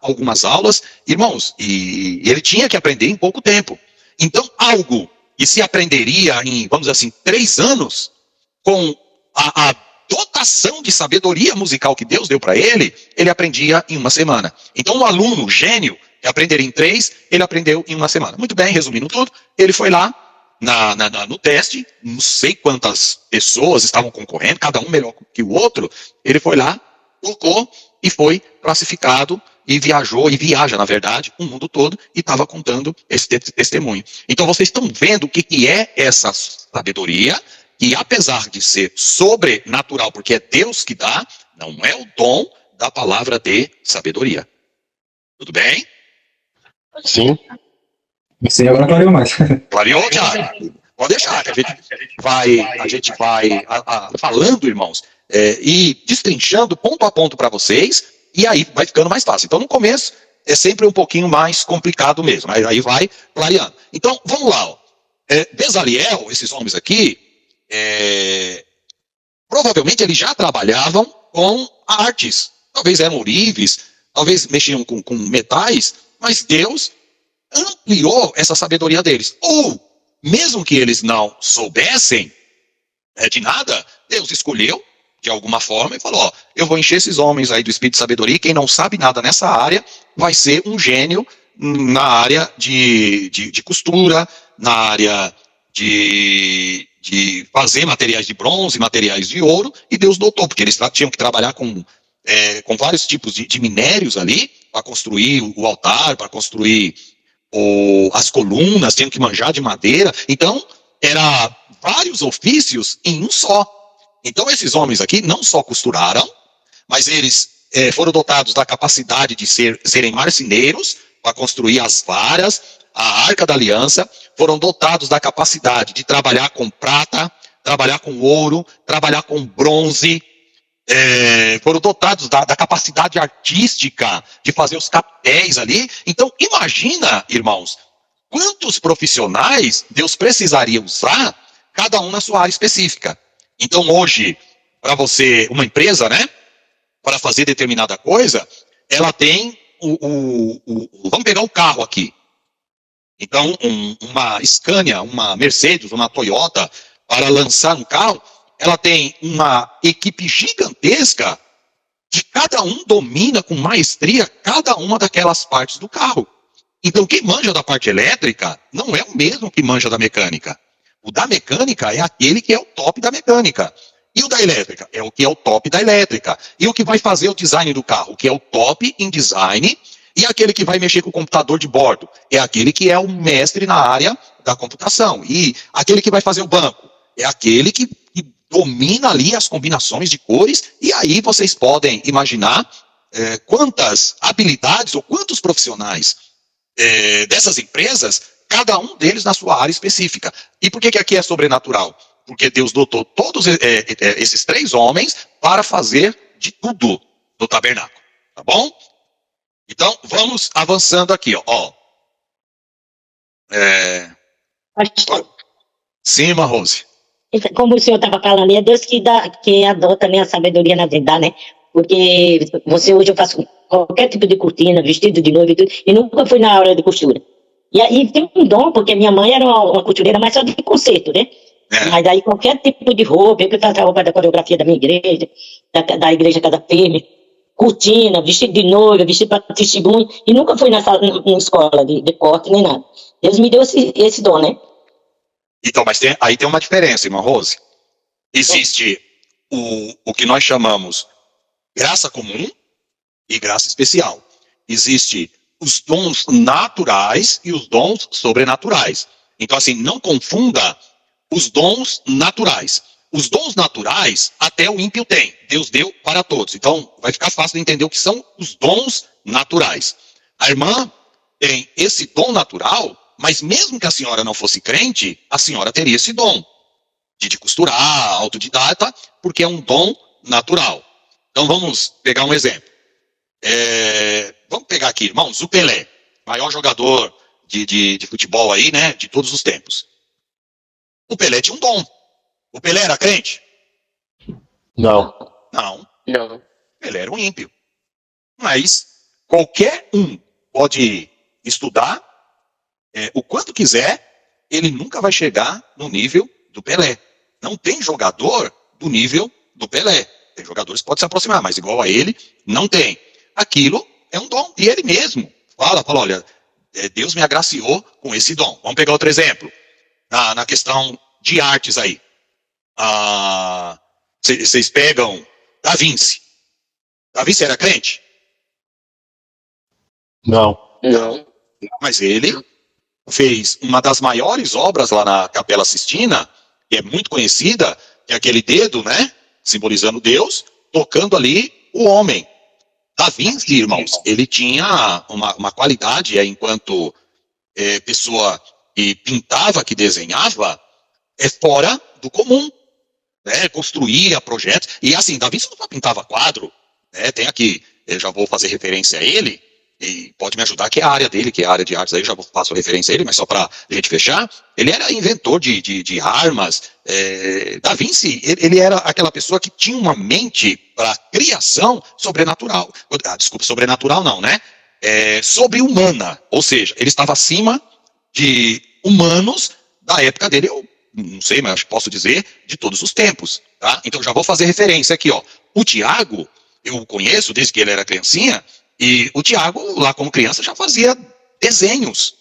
algumas aulas, irmãos, e ele tinha que aprender em pouco tempo. Então, algo que se aprenderia em, vamos dizer assim, 3 anos, com a dotação de sabedoria musical que Deus deu para ele aprendia em 1 semana. Então, um aluno gênio que aprenderia em 3, ele aprendeu em 1 semana. Muito bem, resumindo tudo, ele foi lá no teste, não sei quantas pessoas estavam concorrendo, cada um melhor que o outro, ele foi lá, colocou e foi classificado e viaja, na verdade, o mundo todo e estava contando esse testemunho. Então, vocês estão vendo o que é essa sabedoria, que apesar de ser sobrenatural, porque é Deus que dá, não é o dom da palavra de sabedoria. Tudo bem? Sim. Sim, agora clareou mais. Clareou, Thiago? Pode deixar, que a gente vai falando, irmãos, e destrinchando ponto a ponto para vocês, e aí vai ficando mais fácil. Então, no começo, é sempre um pouquinho mais complicado mesmo, mas aí vai clareando. Então, vamos lá. Ó. Bezaliel, esses homens aqui, provavelmente eles já trabalhavam com artes. Talvez eram ourives, talvez mexiam com metais, mas Deus ampliou essa sabedoria deles. Ou, mesmo que eles não soubessem de nada, Deus escolheu, de alguma forma, e falou, ó, eu vou encher esses homens aí do espírito de sabedoria, e quem não sabe nada nessa área, vai ser um gênio na área de costura, na área de fazer materiais de bronze, materiais de ouro, e Deus dotou, porque eles tinham que trabalhar com vários tipos de minérios ali, para construir o altar, para construir as colunas, tinham que manjar de madeira. Então, era vários ofícios em um só. Então, esses homens aqui não só costuraram, mas eles foram dotados da capacidade de serem marceneiros, para construir as varas, a Arca da Aliança, foram dotados da capacidade de trabalhar com prata, trabalhar com ouro, trabalhar com bronze, foram dotados da capacidade artística de fazer os capitéis ali. Então, imagina, irmãos, quantos profissionais Deus precisaria usar, cada um na sua área específica. Então, hoje, para você, uma empresa, né, para fazer determinada coisa, ela tem vamos pegar um carro aqui. Então, uma Scania, uma Mercedes, uma Toyota, para lançar um carro, ela tem uma equipe gigantesca que cada um domina com maestria cada uma daquelas partes do carro. Então, quem manja da parte elétrica não é o mesmo que manja da mecânica. O da mecânica é aquele que é o top da mecânica. E o da elétrica é o que é o top da elétrica. E o que vai fazer o design do carro, o que é o top em design. E aquele que vai mexer com o computador de bordo é aquele que é o mestre na área da computação. E aquele que vai fazer o banco é aquele que domina ali as combinações de cores. E aí vocês podem imaginar quantas habilidades ou quantos profissionais dessas empresas, cada um deles na sua área específica. E por que aqui é sobrenatural? Porque Deus dotou todos esses 3 homens para fazer de tudo no tabernáculo. Tá bom? Então, vamos avançando aqui, ó. Sim, irmã Rose. Como o senhor estava falando, é Deus que adota, né, a sabedoria na verdade, né? Porque hoje eu faço qualquer tipo de cortina, vestido de noiva e tudo, e nunca fui na aula de costura. E aí tem um dom, porque minha mãe era uma costureira, mas só de concerto, né? Mas aí qualquer tipo de roupa, eu que faço a roupa da coreografia da minha igreja, da igreja Casa Firme, cortina, vestido de noiva, vestido para testemunho, e nunca fui nessa escola de corte nem nada. Deus me deu esse dom, né? Então, mas aí tem uma diferença, irmã Rose. Existe o que nós chamamos graça comum e graça especial. Existe os dons naturais e os dons sobrenaturais. Então, assim, não confunda os dons naturais. Os dons naturais, até o ímpio tem. Deus deu para todos. Então, vai ficar fácil de entender o que são os dons naturais. A irmã tem esse dom natural, mas mesmo que a senhora não fosse crente, a senhora teria esse dom de costurar, autodidata, porque é um dom natural. Então, vamos pegar um exemplo. Vamos pegar aqui, irmãos, o Pelé, maior jogador de futebol aí, né, de todos os tempos. O Pelé tinha um dom. O Pelé era crente? Não. Não. Não. Ele era um ímpio. Mas, qualquer um pode estudar o quanto quiser, ele nunca vai chegar no nível do Pelé. Não tem jogador do nível do Pelé. Tem jogadores que podem se aproximar, mas igual a ele, não tem. Aquilo é um dom. E ele mesmo fala, olha, Deus me agraciou com esse dom. Vamos pegar outro exemplo. Na questão de artes aí. Vocês pegam Da Vinci. Da Vinci era crente? Não. Não. Mas ele fez uma das maiores obras lá na Capela Sistina, que é muito conhecida, que é aquele dedo, né? Simbolizando Deus, tocando ali o homem. Da Vinci, irmãos, ele tinha uma qualidade, enquanto pessoa que pintava, que desenhava, fora do comum. Né? Construía projetos. E assim, Da Vinci não pintava quadro. Né? Tem aqui, eu já vou fazer referência a ele, e pode me ajudar, que é a área dele, que é a área de artes, aí eu já faço referência a ele, mas só para a gente fechar. Ele era inventor de armas. Da Vinci, ele era aquela pessoa que tinha uma mente para criação sobrenatural. Desculpa, sobrenatural não, né? Sobre-humana, ou seja, ele estava acima de humanos da época dele, eu não sei, mas acho que posso dizer, de todos os tempos. Tá? Então já vou fazer referência aqui. O Tiago, eu o conheço desde que ele era criancinha, e o Tiago, lá como criança, já fazia desenhos.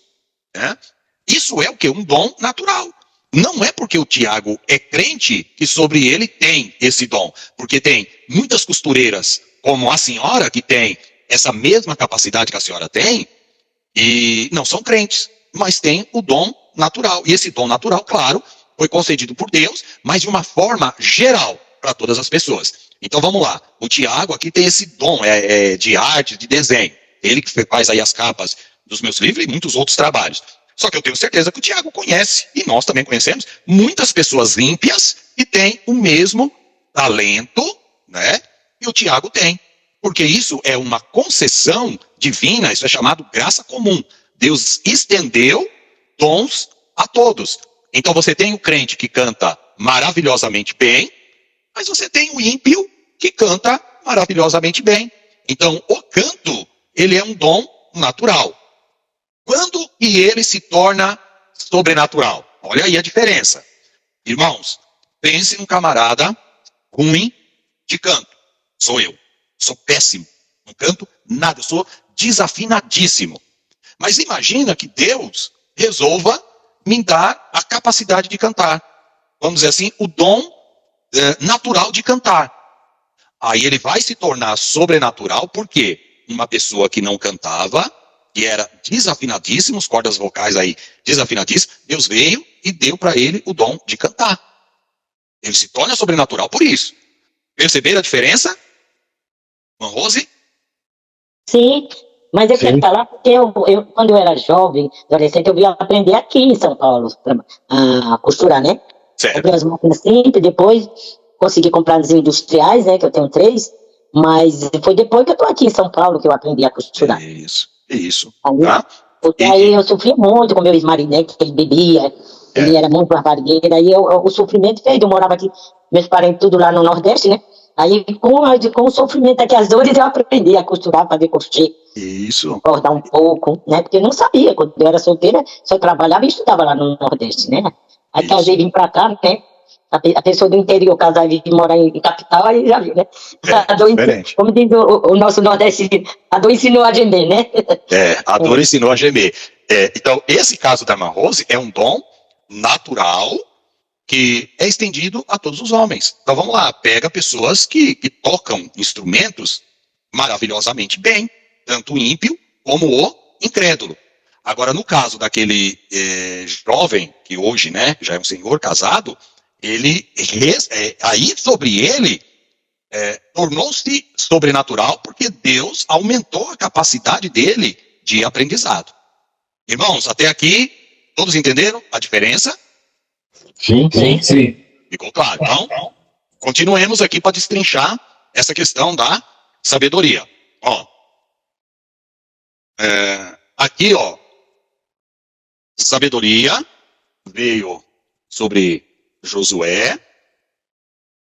Né? Isso é o quê? Um dom natural. Não é porque o Tiago é crente que sobre ele tem esse dom. Porque tem muitas costureiras, como a senhora, que tem essa mesma capacidade que a senhora tem, e não são crentes, mas tem o dom natural. E esse dom natural, claro, foi concedido por Deus, mas de uma forma geral para todas as pessoas. Então vamos lá, o Tiago aqui tem esse dom de arte, de desenho. Ele que faz aí as capas dos meus livros e muitos outros trabalhos. Só que eu tenho certeza que o Tiago conhece, e nós também conhecemos, muitas pessoas ímpias que têm o mesmo talento, né, que o Tiago tem. Porque isso é uma concessão divina, isso é chamado graça comum. Deus estendeu dons a todos. Então você tem o crente que canta maravilhosamente bem, mas você tem o ímpio que canta maravilhosamente bem. Então, o canto, ele é um dom natural. Quando que ele se torna sobrenatural? Olha aí a diferença. Irmãos, pense num camarada ruim de canto. Sou eu. Sou péssimo. Não canto nada. Eu sou desafinadíssimo. Mas imagina que Deus resolva me dar a capacidade de cantar. Vamos dizer assim, o dom natural de cantar. Aí ele vai se tornar sobrenatural, porque uma pessoa que não cantava, que era desafinadíssimo, as cordas vocais aí desafinadíssimas, Deus veio e deu para ele o dom de cantar. Ele se torna sobrenatural por isso. Perceberam a diferença? Irmã Rose? Sim, mas eu quero falar porque quando eu era jovem, adolescente, eu vim aprender aqui em São Paulo a costurar, né? Certo. Comprei as máquinas simples, depois consegui comprar as industriais, né? Que eu tenho 3, mas foi depois que eu tô aqui em São Paulo que eu aprendi a costurar. Isso. Aí, Tá? porque aí eu sofria muito com meu ex-marido, né? Que ele bebia, ele era muito barbarigueiro, aí o sofrimento fez, eu morava aqui, meus parentes tudo lá no Nordeste, né? Aí com o sofrimento aqui, as dores, eu aprendi a costurar, fazer crochê. Isso. Bordar um pouco, né? Porque eu não sabia, quando eu era solteira, só trabalhava e estudava lá no Nordeste, né? Aí casei, vim pra cá, né? A pessoa do interior casar e vir morar em capital, aí já viu, né? Diferente. Como diz o nosso Nordeste, a dor ensinou a gemer, né? A dor ensinou a gemer. Então, esse caso da irmã Rose é um dom natural que é estendido a todos os homens. Então vamos lá, pega pessoas que tocam instrumentos maravilhosamente bem, tanto o ímpio como o incrédulo. Agora, no caso daquele jovem, que hoje, né, já é um senhor casado, ele, aí sobre ele, tornou-se sobrenatural, porque Deus aumentou a capacidade dele de aprendizado. Irmãos, até aqui, todos entenderam a diferença? Sim. Ficou claro. Então, continuemos aqui para destrinchar essa questão da sabedoria. Aqui, sabedoria veio sobre Josué,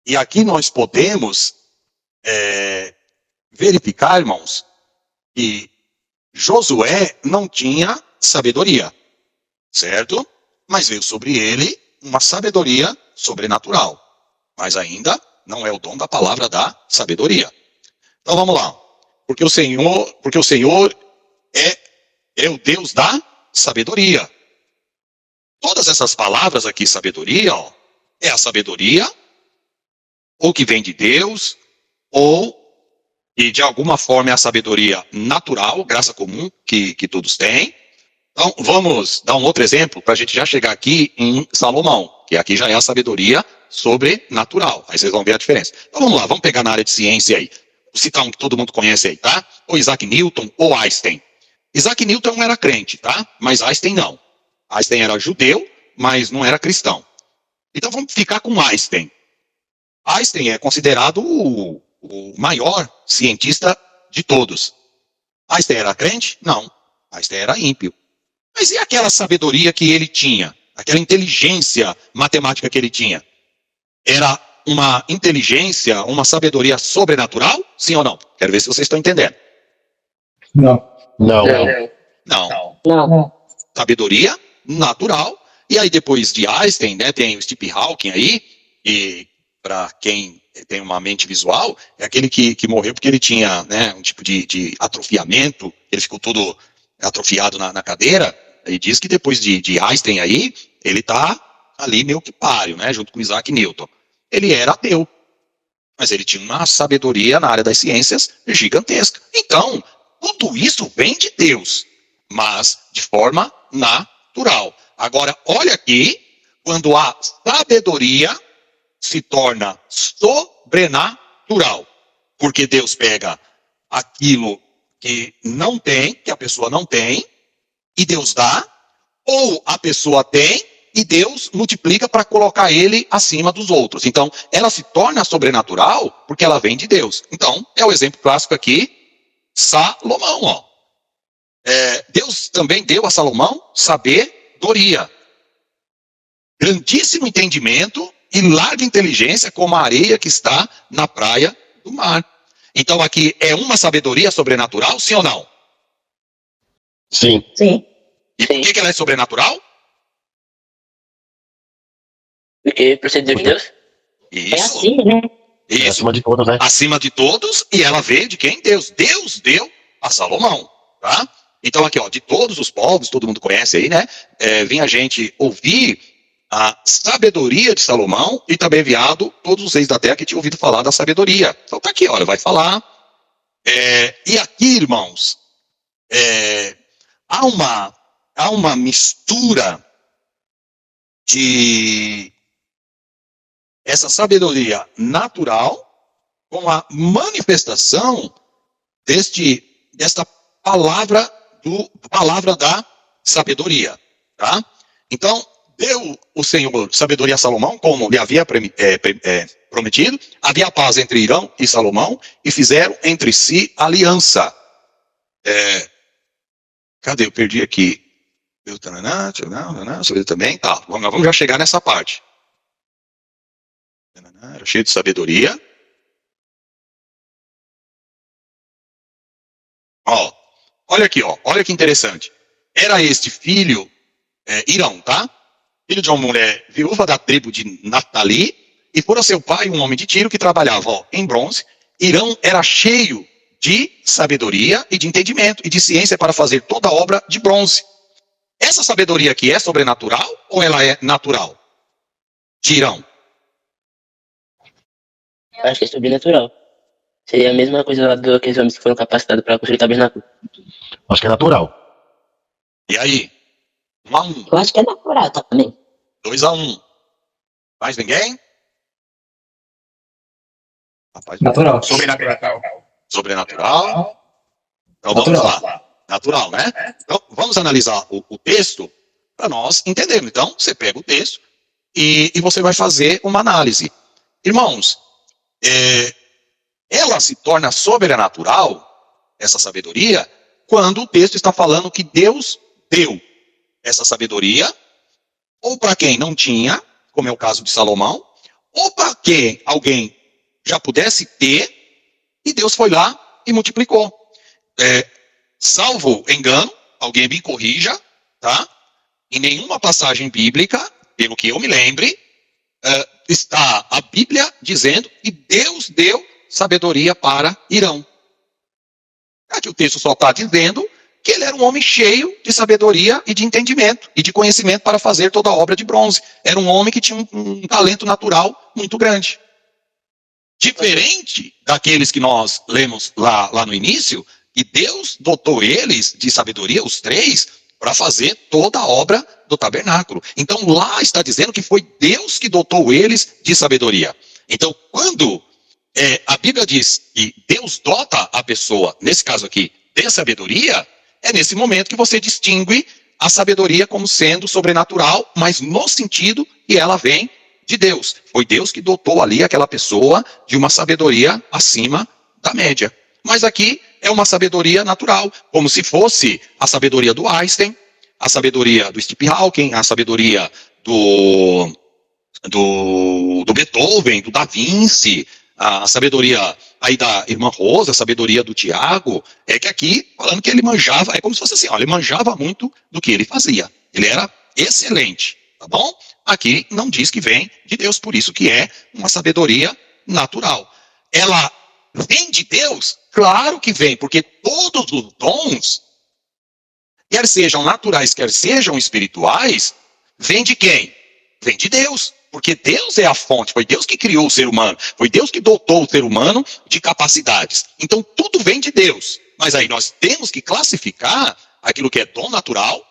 e aqui nós podemos verificar, irmãos, que Josué não tinha sabedoria, certo? Mas veio sobre ele uma sabedoria sobrenatural. Mas ainda não é o dom da palavra da sabedoria. Então vamos lá. Porque o Senhor é o Deus da sabedoria. Todas essas palavras aqui, sabedoria, ó, é a sabedoria ou que vem de Deus, ou e de alguma forma é a sabedoria natural, graça comum, que todos têm. Então, vamos dar um outro exemplo para a gente já chegar aqui em Salomão, que aqui já é a sabedoria sobrenatural. Aí vocês vão ver a diferença. Então vamos lá, vamos pegar na área de ciência aí. Vou citar um que todo mundo conhece aí, tá? Ou Isaac Newton ou Einstein. Isaac Newton era crente, tá? Mas Einstein não. Einstein era judeu, mas não era cristão. Então vamos ficar com Einstein. Einstein é considerado o maior cientista de todos. Einstein era crente? Não. Einstein era ímpio. Mas e aquela sabedoria que ele tinha? Aquela inteligência matemática que ele tinha? Era uma inteligência, uma sabedoria sobrenatural? Sim ou não? Quero ver se vocês estão entendendo. Não. Não. Não. Não. Sabedoria natural. E aí depois de Einstein, né, tem o Stephen Hawking aí, e para quem tem uma mente visual, é aquele que morreu porque ele tinha, né, um tipo de atrofiamento, ele ficou todo atrofiado na cadeira, e diz que depois de Einstein aí, ele está ali meio que páreo, né, junto com Isaac Newton. Ele era ateu, mas ele tinha uma sabedoria na área das ciências gigantesca. Então, tudo isso vem de Deus, mas de forma natural. Agora, olha aqui, quando a sabedoria se torna sobrenatural, porque Deus pega aquilo que não tem, que a pessoa não tem, e Deus dá, ou a pessoa tem, e Deus multiplica para colocar ele acima dos outros. Então, ela se torna sobrenatural porque ela vem de Deus. Então, é o exemplo clássico aqui, Salomão, ó. Deus também deu a Salomão sabedoria, grandíssimo entendimento e larga inteligência como a areia que está na praia do mar. Então aqui é uma sabedoria sobrenatural, sim ou não? Sim. Sim. E por que ela é sobrenatural? Porque procedeu de Deus? É Isso, assim, né? É isso. acima de todas, né? Acima de todos, e ela veio de quem? Deus. Deus deu a Salomão, tá? Então aqui, ó, de todos os povos, todo mundo conhece aí, né? Vinha a gente ouvir a sabedoria de Salomão e também enviado todos os reis da terra que tinham ouvido falar da sabedoria. Então tá aqui, olha, vai falar. E aqui, irmãos, há uma mistura de essa sabedoria natural com a manifestação desta palavra da sabedoria, tá? Então, deu o Senhor sabedoria a Salomão, como lhe havia prometido. Havia paz entre Irão e Salomão, e fizeram entre si aliança. Cadê? Eu perdi aqui. Também. Tá, vamos já chegar nessa parte. Era cheio de sabedoria. Ó, olha aqui, ó, olha que interessante. Era este filho, Irão, tá? Filho de uma mulher viúva da tribo de Naphtali, e fora seu pai um homem de Tiro que trabalhava, ó, em bronze. Irão era cheio de sabedoria e de entendimento e de ciência para fazer toda a obra de bronze. Essa sabedoria aqui é sobrenatural ou ela é natural? De Irão. Eu acho que é sobrenatural. Seria a mesma coisa lá daqueles homens que foram capacitados para construir tabernáculo. Acho que é natural. E aí? 1-1. Eu acho que é natural também. 2-1. Mais ninguém? Rapaz, Natural. Sobrenatural. Então vamos lá. Natural, né? Então vamos analisar o texto para nós entendermos. Então você pega o texto e você vai fazer uma análise. Irmãos, ela se torna sobrenatural, essa sabedoria, quando o texto está falando que Deus deu essa sabedoria, ou para quem não tinha, como é o caso de Salomão, ou para quem alguém já pudesse ter, e Deus foi lá e multiplicou. Salvo engano, alguém me corrija, tá? Em nenhuma passagem bíblica, pelo que eu me lembre, está a Bíblia dizendo que Deus deu sabedoria para Irão. Aqui o texto só está dizendo que ele era um homem cheio de sabedoria e de entendimento e de conhecimento para fazer toda a obra de bronze. Era um homem que tinha um talento natural muito grande. Diferente daqueles que nós lemos lá no início, e Deus dotou eles de sabedoria, os três, para fazer toda a obra do tabernáculo. Então lá está dizendo que foi Deus que dotou eles de sabedoria. Então quando a Bíblia diz que Deus dota a pessoa, nesse caso aqui, de sabedoria, é nesse momento que você distingue a sabedoria como sendo sobrenatural, mas no sentido que ela vem de Deus. Foi Deus que dotou ali aquela pessoa de uma sabedoria acima da média. Mas aqui é uma sabedoria natural, como se fosse a sabedoria do Einstein, a sabedoria do Stephen Hawking, a sabedoria do Beethoven, do Da Vinci, a sabedoria aí da irmã Rosa, a sabedoria do Tiago, é que aqui, falando que ele manjava, é como se fosse assim, ó, ele manjava muito do que ele fazia. Ele era excelente, tá bom? Aqui não diz que vem de Deus, por isso que é uma sabedoria natural. Ela vem de Deus? Claro que vem, porque todos os dons, quer sejam naturais, quer sejam espirituais, vem de quem? Vem de Deus. Porque Deus é a fonte, foi Deus que criou o ser humano, foi Deus que dotou o ser humano de capacidades. Então tudo vem de Deus. Mas aí nós temos que classificar aquilo que é dom natural,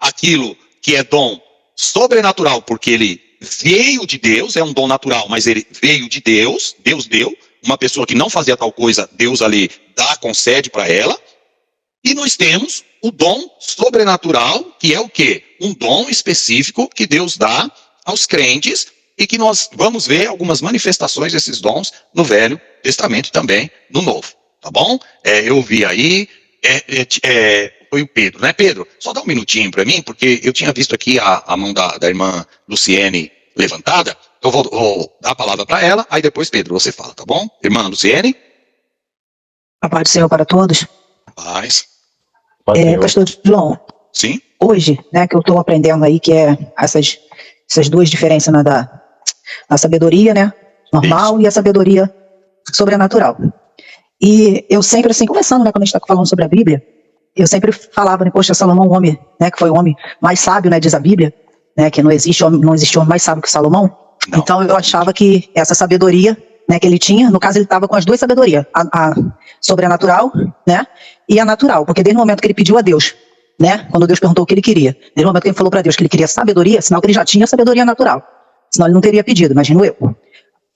aquilo que é dom sobrenatural, porque ele veio de Deus, é um dom natural, mas ele veio de Deus, Deus deu. Uma pessoa que não fazia tal coisa, Deus ali concede para ela. E nós temos o dom sobrenatural, que é o quê? Um dom específico que Deus dá aos crentes, e que nós vamos ver algumas manifestações desses dons no Velho Testamento e também no Novo, tá bom? Eu vi aí, foi o Pedro, né Pedro? Só dá um minutinho para mim, porque eu tinha visto aqui a mão da irmã Luciene levantada, eu vou dar a palavra para ela, aí depois Pedro, você fala, tá bom? Irmã Luciene? A paz do Senhor para todos. Paz. Pastor João, Sim? hoje, né, que eu estou aprendendo aí, que é essas duas diferenças, né, da sabedoria, né, normal. Isso. E a sabedoria sobrenatural. E eu sempre, assim, começando, né, quando a gente está falando sobre a Bíblia, eu sempre falava, né, poxa, Salomão, um homem, né, que foi o homem mais sábio, né, diz a Bíblia, né, que não existe homem mais sábio que Salomão. Não. Então eu achava que essa sabedoria, né, que ele tinha, no caso ele estava com as duas sabedorias, a sobrenatural, né, e a natural, porque desde o momento que ele pediu a Deus, né, quando Deus perguntou o que ele queria, desde o momento que ele falou para Deus que ele queria sabedoria, sinal que ele já tinha sabedoria natural, senão ele não teria pedido, imagino eu.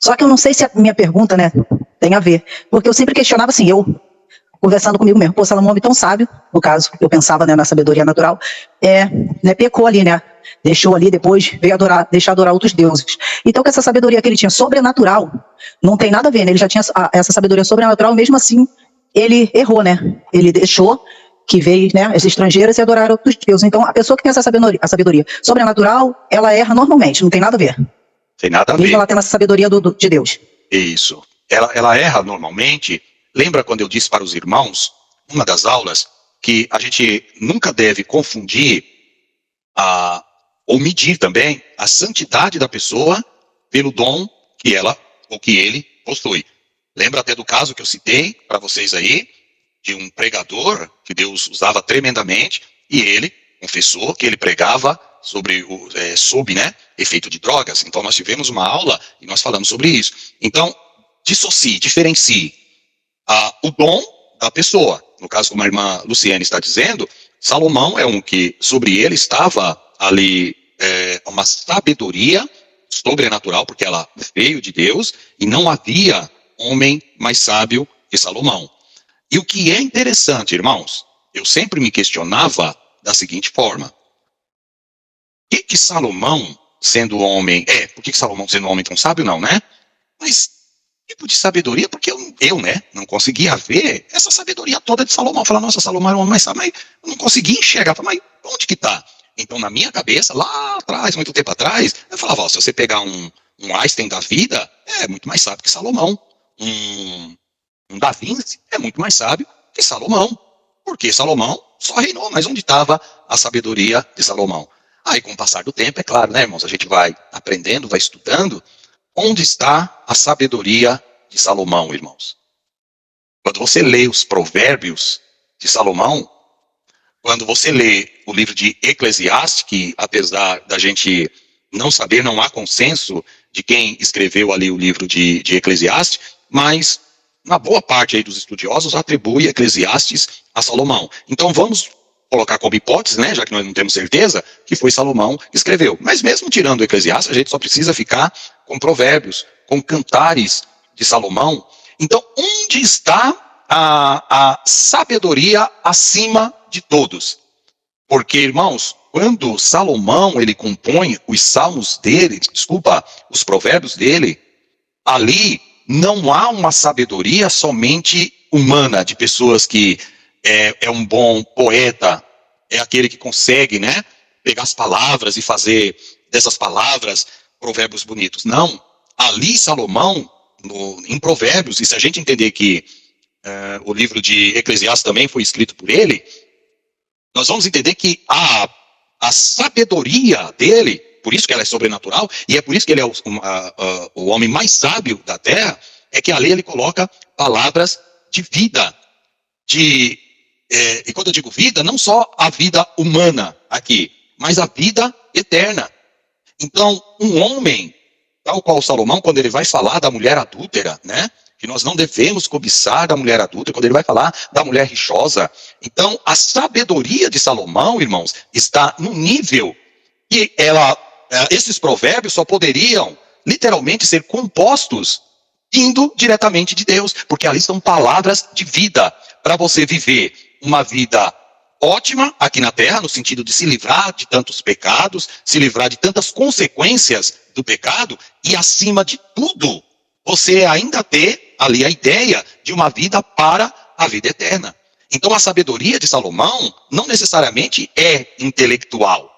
Só que eu não sei se a minha pergunta, né, tem a ver, porque eu sempre questionava assim, eu conversando comigo mesmo, pô, Salomão é um homem tão sábio, no caso, eu pensava, né, na sabedoria natural, né, pecou ali, né, deixou ali, depois veio deixar adorar outros deuses. Então, com essa sabedoria que ele tinha sobrenatural, não tem nada a ver, né, ele já tinha essa sabedoria sobrenatural, mesmo assim, ele errou, né, ele deixou que veio, né, as estrangeiras e adoraram outros deuses. Então, a pessoa que tem essa sabedoria sobrenatural, ela erra normalmente, não tem nada a ver. Tem nada a ver. Mesmo ela tendo essa sabedoria de Deus. Isso. Ela erra normalmente. Lembra quando eu disse para os irmãos, uma das aulas, que a gente nunca deve confundir ou medir também a santidade da pessoa pelo dom que ela ou que ele possui. Lembra até do caso que eu citei para vocês aí, de um pregador que Deus usava tremendamente, e ele confessou que ele pregava sob, né, efeito de drogas. Então nós tivemos uma aula e nós falamos sobre isso. Então, diferencie o dom da pessoa. No caso, como a irmã Luciene está dizendo, Salomão é um que sobre ele estava ali uma sabedoria sobrenatural, porque ela veio de Deus, e não havia homem mais sábio que Salomão. E o que é interessante, irmãos, eu sempre me questionava da seguinte forma: por que Salomão, sendo homem, por que Salomão sendo homem tão sábio, não, né? Mas tipo de sabedoria, porque eu, né, não conseguia ver essa sabedoria toda de Salomão. Falar, nossa, Salomão era um homem mais sábio, mas eu não conseguia enxergar. Mas onde que está? Então, na minha cabeça, lá atrás, muito tempo atrás, eu falava, se você pegar um Einstein da vida, é muito mais sábio que Salomão. Um Da Vinci é muito mais sábio que Salomão. porque Salomão só reinou, mas onde estava a sabedoria de Salomão? Aí, com o passar do tempo, é claro, né, irmãos, a gente vai aprendendo, vai estudando, onde está a sabedoria de Salomão, irmãos? Quando você lê os provérbios de Salomão, quando você lê o livro de Eclesiastes, que apesar da gente não saber, não há consenso de quem escreveu ali o livro de Eclesiastes, mas uma boa parte aí dos estudiosos atribui Eclesiastes a Salomão. Então vamos colocar como hipótese, né, já que nós não temos certeza, que foi Salomão que escreveu. Mas mesmo tirando o Eclesiastes, a gente só precisa ficar com provérbios, com cantares de Salomão. Então, onde está a sabedoria acima de todos? Porque, irmãos, quando Salomão ele compõe os salmos dele, os provérbios dele, ali não há uma sabedoria somente humana, de pessoas que é um bom poeta, é aquele que consegue, né, pegar as palavras e fazer dessas palavras provérbios bonitos. Não, ali Salomão, em provérbios, e se a gente entender que o livro de Eclesiastes também foi escrito por ele, nós vamos entender que a sabedoria dele, por isso que ela é sobrenatural, e é por isso que ele é o homem mais sábio da terra, é que ali ele coloca palavras de vida, e quando eu digo vida, não só a vida humana aqui, mas a vida eterna. Então, um homem, tal qual Salomão, quando ele vai falar da mulher adúltera, né, que nós não devemos cobiçar da mulher adúltera, quando ele vai falar da mulher rixosa, então a sabedoria de Salomão, irmãos, está no nível que esses provérbios só poderiam literalmente ser compostos indo diretamente de Deus, porque ali são palavras de vida, para você viver uma vida ótima aqui na terra, no sentido de se livrar de tantos pecados, se livrar de tantas consequências do pecado, e acima de tudo, você ainda ter ali a ideia de uma vida para a vida eterna. Então a sabedoria de Salomão não necessariamente é intelectual,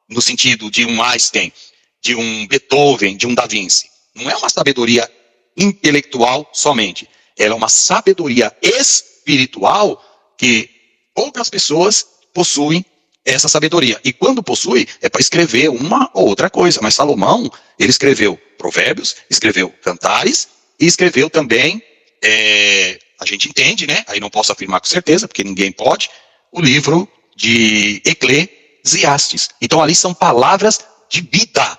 no sentido de um Einstein, de um Beethoven, de um Da Vinci. Não é uma sabedoria intelectual somente. Ela é uma sabedoria espiritual que poucas pessoas possuem essa sabedoria. E quando possui, é para escrever uma ou outra coisa. Mas Salomão, ele escreveu provérbios, escreveu cantares, e escreveu também, a gente entende, né? Aí não posso afirmar com certeza, porque ninguém pode, o livro de Eclesiastes. Então ali são palavras de vida,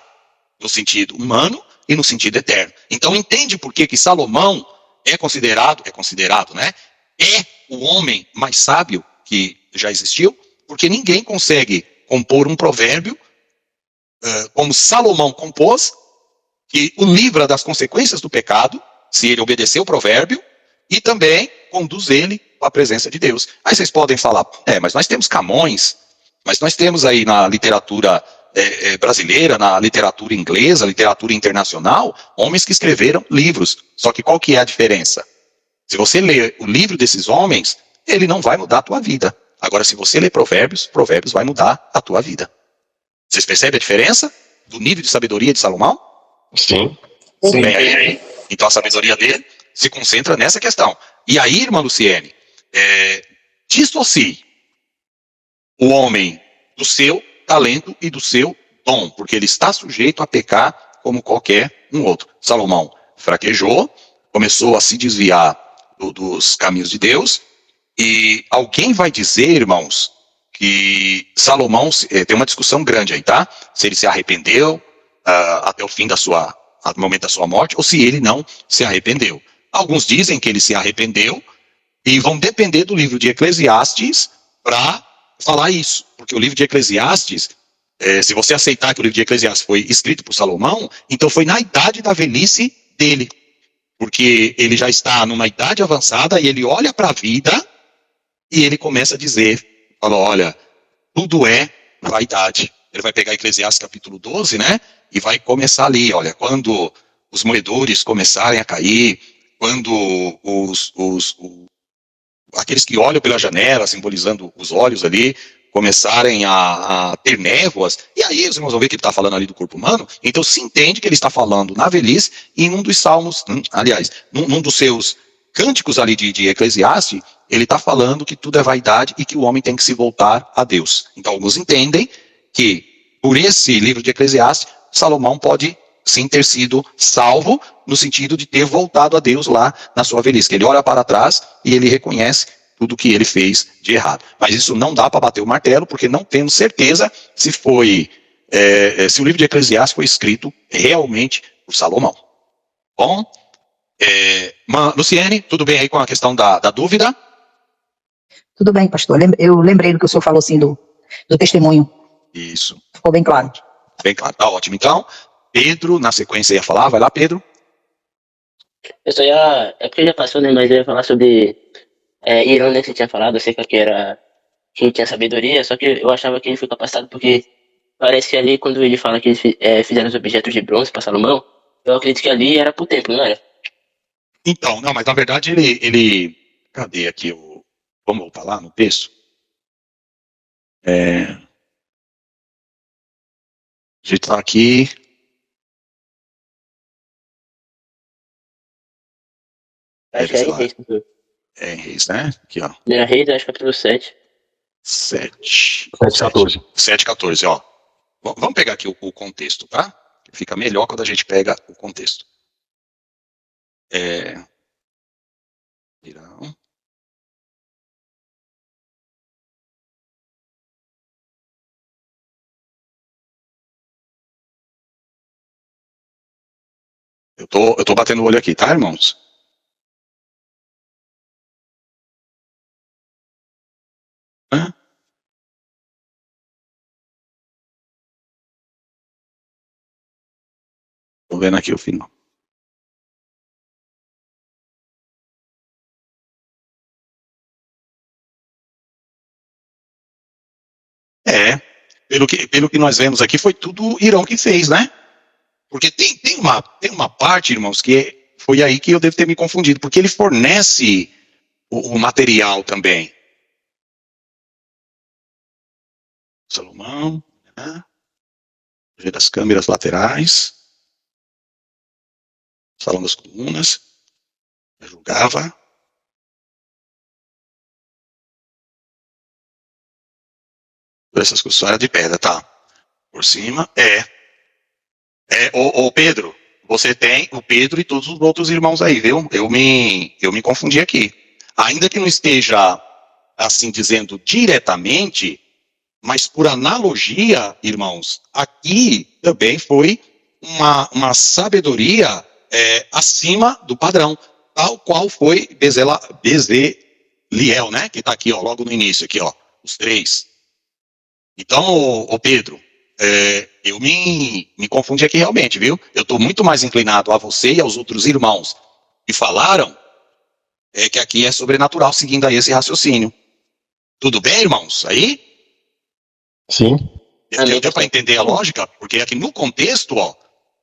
no sentido humano e no sentido eterno. Então entende por que Salomão é considerado, né? É o homem mais sábio que já existiu, porque ninguém consegue compor um provérbio como Salomão compôs, que o livra das consequências do pecado, se ele obedecer o provérbio, e também conduz ele à presença de Deus. Aí vocês podem falar, mas nós temos Camões, mas nós temos aí na literatura brasileira, na literatura inglesa, literatura internacional, homens que escreveram livros. Só que qual que é a diferença? Se você ler o livro desses homens, ele não vai mudar a tua vida. Agora, se você ler provérbios, provérbios vai mudar a tua vida. Vocês percebem a diferença do nível de sabedoria de Salomão? Sim. Sim. Bem, então a sabedoria dele se concentra nessa questão. E aí, irmã Luciene, dissocie o homem do seu talento e do seu dom, porque ele está sujeito a pecar como qualquer um outro. Salomão fraquejou, começou a se desviar dos caminhos de Deus, e alguém vai dizer, irmãos, que Salomão, tem uma discussão grande aí, tá? Se ele se arrependeu até o fim do momento da sua morte, ou se ele não se arrependeu. Alguns dizem que ele se arrependeu, e vão depender do livro de Eclesiastes para falar isso, porque o livro de Eclesiastes, se você aceitar que o livro de Eclesiastes foi escrito por Salomão, então foi na idade da velhice dele, porque ele já está numa idade avançada, e ele olha para a vida, e ele começa a dizer, olha, tudo é vaidade. Ele vai pegar Eclesiastes capítulo 12, né, e vai começar ali, olha, quando os moedores começarem a cair, quando aqueles que olham pela janela, simbolizando os olhos ali, começarem a ter névoas, e aí os irmãos vão ver que ele está falando ali do corpo humano, então se entende que ele está falando na velhice, e em um dos salmos, aliás, num dos seus cânticos ali de Eclesiastes, ele está falando que tudo é vaidade e que o homem tem que se voltar a Deus. Então, alguns entendem que, por esse livro de Eclesiastes, Salomão pode sim ter sido salvo, no sentido de ter voltado a Deus lá na sua velhice. Que ele olha para trás e ele reconhece tudo que ele fez de errado. Mas isso não dá para bater o martelo, porque não temos certeza se foi, se o livro de Eclesiastes foi escrito realmente por Salomão. Bom, Luciene, tudo bem aí com a questão da dúvida? Tudo bem, pastor. Eu lembrei do que o senhor falou, assim, do testemunho. Isso. Ficou bem claro. Bem claro, tá ótimo. Então, Pedro, na sequência, ia falar. Vai lá, Pedro. Eu só ia. É porque já passou, né? Mas eu ia falar sobre Irão, né? Que você tinha falado, eu sei que era quem tinha sabedoria, só que eu achava que ele foi capacitado porque parece ali, quando ele fala que eles fizeram os objetos de bronze para Salomão, eu acredito que ali era pro templo, não era? Então, não, mas na verdade ele cadê aqui o... Vamos voltar lá no texto? A gente está aqui... Acho que é em Reis, pastor. É em Reis, né? Aqui, ó. Era Reis, acho que capítulo 7. 7:14, ó. Vamos pegar aqui o contexto, tá? Fica melhor quando a gente pega o contexto. Irão. Eu tô batendo o olho aqui, tá, irmãos? Hã? Tô vendo aqui o final. Pelo que nós vemos aqui, foi tudo Irão que fez, né? Porque tem uma parte, irmãos, que foi aí que eu devo ter me confundido, porque ele fornece o material também. Salomão, né? Das câmeras laterais, salão das colunas, julgava. Essas construções de pedra, tá? Por cima, ô Pedro, você tem o Pedro e todos os outros irmãos aí, viu? Eu me confundi aqui. Ainda que não esteja, assim dizendo, diretamente, mas por analogia, irmãos, aqui também foi uma sabedoria acima do padrão, tal qual foi Bezaliel, né? Que está aqui, ó, logo no início, aqui, ó, os três. Então, ô Pedro, eu me confundi aqui realmente, viu? Eu estou muito mais inclinado a você e aos outros irmãos que falaram que aqui é sobrenatural, seguindo aí esse raciocínio. Tudo bem, irmãos? Aí? Sim. Deu para entender a lógica? Porque aqui no contexto, ó,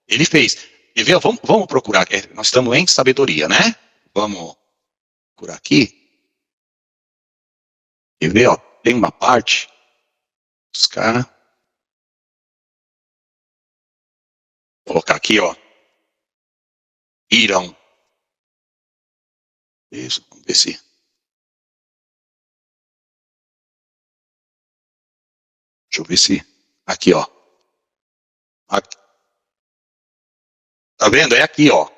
ele fez. Quer ver? Vamos procurar. Nós estamos em sabedoria, né? Vamos procurar aqui. Quer ver? Ó, tem uma parte. Buscar. Vou colocar aqui, ó. Irão. Isso, vamos ver se. Deixa eu ver se. Aqui, ó. Aqui. Tá vendo? É aqui, ó.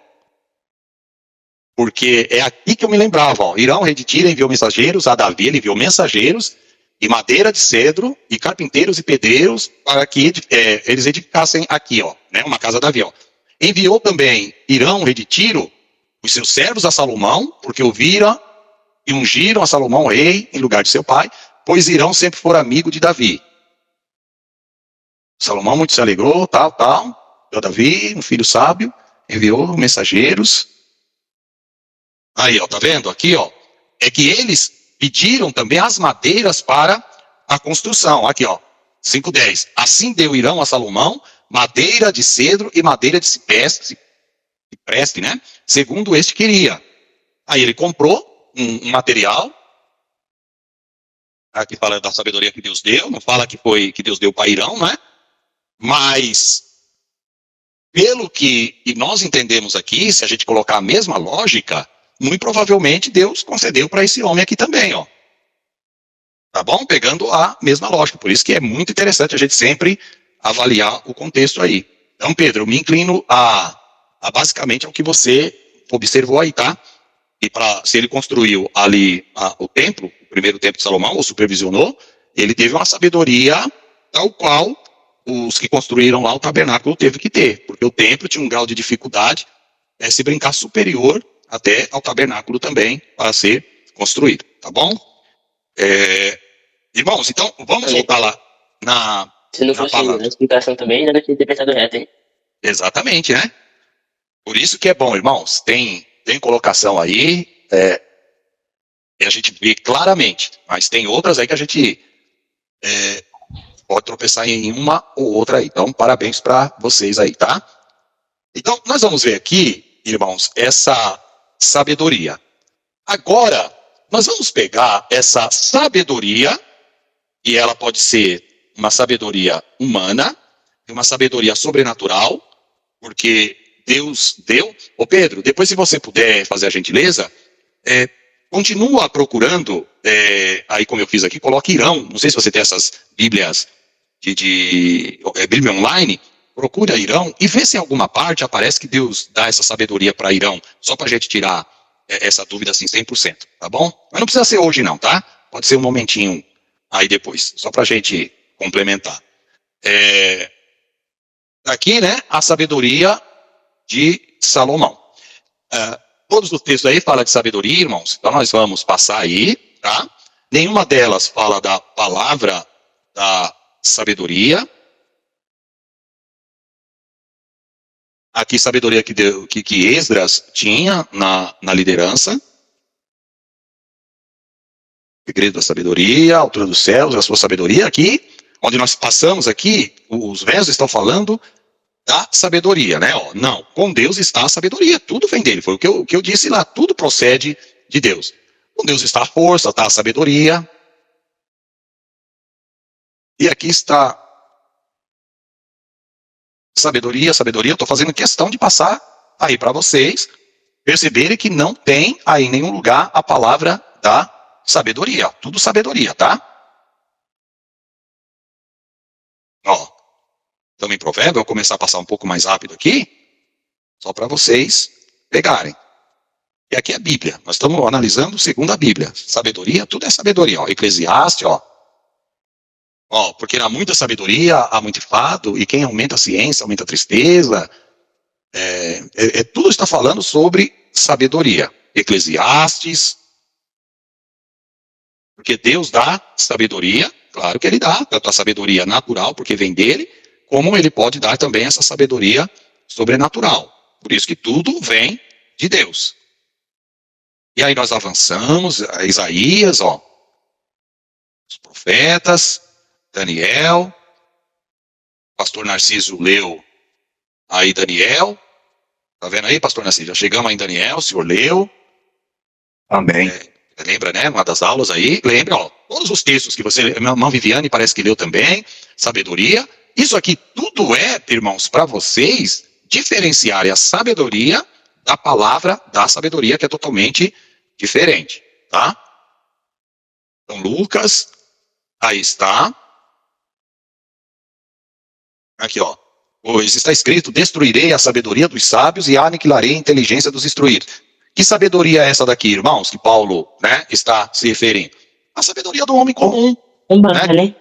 Porque é aqui que eu me lembrava, ó. Irão, rei de Tiro, enviou mensageiros a Davi, ele enviou mensageiros e madeira de cedro e carpinteiros e pedreiros para que eles edificassem aqui, ó, né, uma casa de Davi, ó. Enviou também Irão, rei de Tiro, os seus servos a Salomão, porque ouviram e ungiram a Salomão rei em lugar de seu pai, pois Irão sempre for amigo de Davi. Salomão muito se alegrou, tal. Deu Davi, um filho sábio, enviou mensageiros. Aí, ó, tá vendo? Aqui, ó, é que eles pediram também as madeiras para a construção. Aqui, ó, 5:10. Assim deu Irão a Salomão madeira de cedro e madeira de cipreste, né? Segundo este queria. Aí ele comprou um material. Aqui fala da sabedoria que Deus deu, não fala que foi que Deus deu para Irão, né? Mas, pelo que nós entendemos aqui, se a gente colocar a mesma lógica, muito provavelmente Deus concedeu para esse homem aqui também, ó. Tá bom? Pegando a mesma lógica. Por isso que é muito interessante a gente sempre avaliar o contexto aí. Então, Pedro, eu me inclino a basicamente ao que você observou aí, tá? E se ele construiu ali o templo, o primeiro templo de Salomão, ou supervisionou, ele teve uma sabedoria tal qual os que construíram lá o tabernáculo teve que ter, porque o templo tinha um grau de dificuldade, se brincar, superior até ao tabernáculo também, para ser construído, tá bom? Irmãos, então, vamos voltar lá na Se não fosse a explicação também, ainda não tinha interpretado reto, hein? Exatamente, né? Por isso que é bom, irmãos, tem colocação aí, e a gente vê claramente, mas tem outras aí que a gente pode tropeçar em uma ou outra aí. Então, parabéns para vocês aí, tá? Então, nós vamos ver aqui, irmãos, essa sabedoria. Agora, nós vamos pegar essa sabedoria, e ela pode ser uma sabedoria humana, e uma sabedoria sobrenatural, porque Deus deu. Ô Pedro, depois se você puder fazer a gentileza, continua procurando, aí como eu fiz aqui, coloque Irão. Não sei se você tem essas Bíblias Bíblia online, procura Irão e vê se em alguma parte aparece que Deus dá essa sabedoria para Irão, só para a gente tirar essa dúvida assim 100%, tá bom? Mas não precisa ser hoje não, tá? Pode ser um momentinho aí depois, só para a gente complementar. Aqui, né, a sabedoria de Salomão. Todos os textos aí falam de sabedoria, irmãos, então nós vamos passar aí, tá? Nenhuma delas fala da palavra da sabedoria. Aqui, sabedoria que Esdras tinha na liderança. Segredo da sabedoria, altura dos céus, a sua sabedoria. Aqui, onde nós passamos aqui, os versos estão falando da sabedoria, né? Não, com Deus está a sabedoria, tudo vem dele. Foi o que eu disse lá, tudo procede de Deus. Com Deus está a força, está a sabedoria. E aqui está sabedoria. Eu estou fazendo questão de passar aí para vocês perceberem que não tem aí em nenhum lugar a palavra da sabedoria. Tudo sabedoria, tá? Estamos em Provérbios, eu vou começar a passar um pouco mais rápido aqui, só para vocês pegarem. E aqui é a Bíblia, nós estamos analisando segundo a Bíblia. Sabedoria, tudo é sabedoria. Eclesiastes, porque há muita sabedoria, há muito fado, e quem aumenta a ciência, aumenta a tristeza. Tudo está falando sobre sabedoria. Eclesiastes, porque Deus dá sabedoria, claro que ele dá, tanto a sabedoria natural, porque vem dele, como ele pode dar também essa sabedoria sobrenatural. Por isso que tudo vem de Deus. E aí nós avançamos, a Isaías, os profetas, Daniel, pastor Narciso leu aí Daniel, tá vendo aí, pastor Narciso? Já chegamos aí em Daniel, o senhor leu. Amém. Lembra, né, uma das aulas aí, lembra, todos os textos que você, minha irmã Viviane parece que leu também, sabedoria. Isso aqui tudo irmãos, para vocês diferenciarem a sabedoria da palavra da sabedoria, que é totalmente diferente, tá? Então, Lucas, aí está. Aqui, pois está escrito, destruirei a sabedoria dos sábios e aniquilarei a inteligência dos instruídos. Que sabedoria é essa daqui, irmãos, que Paulo, né, está se referindo? A sabedoria do homem comum. Humana, né?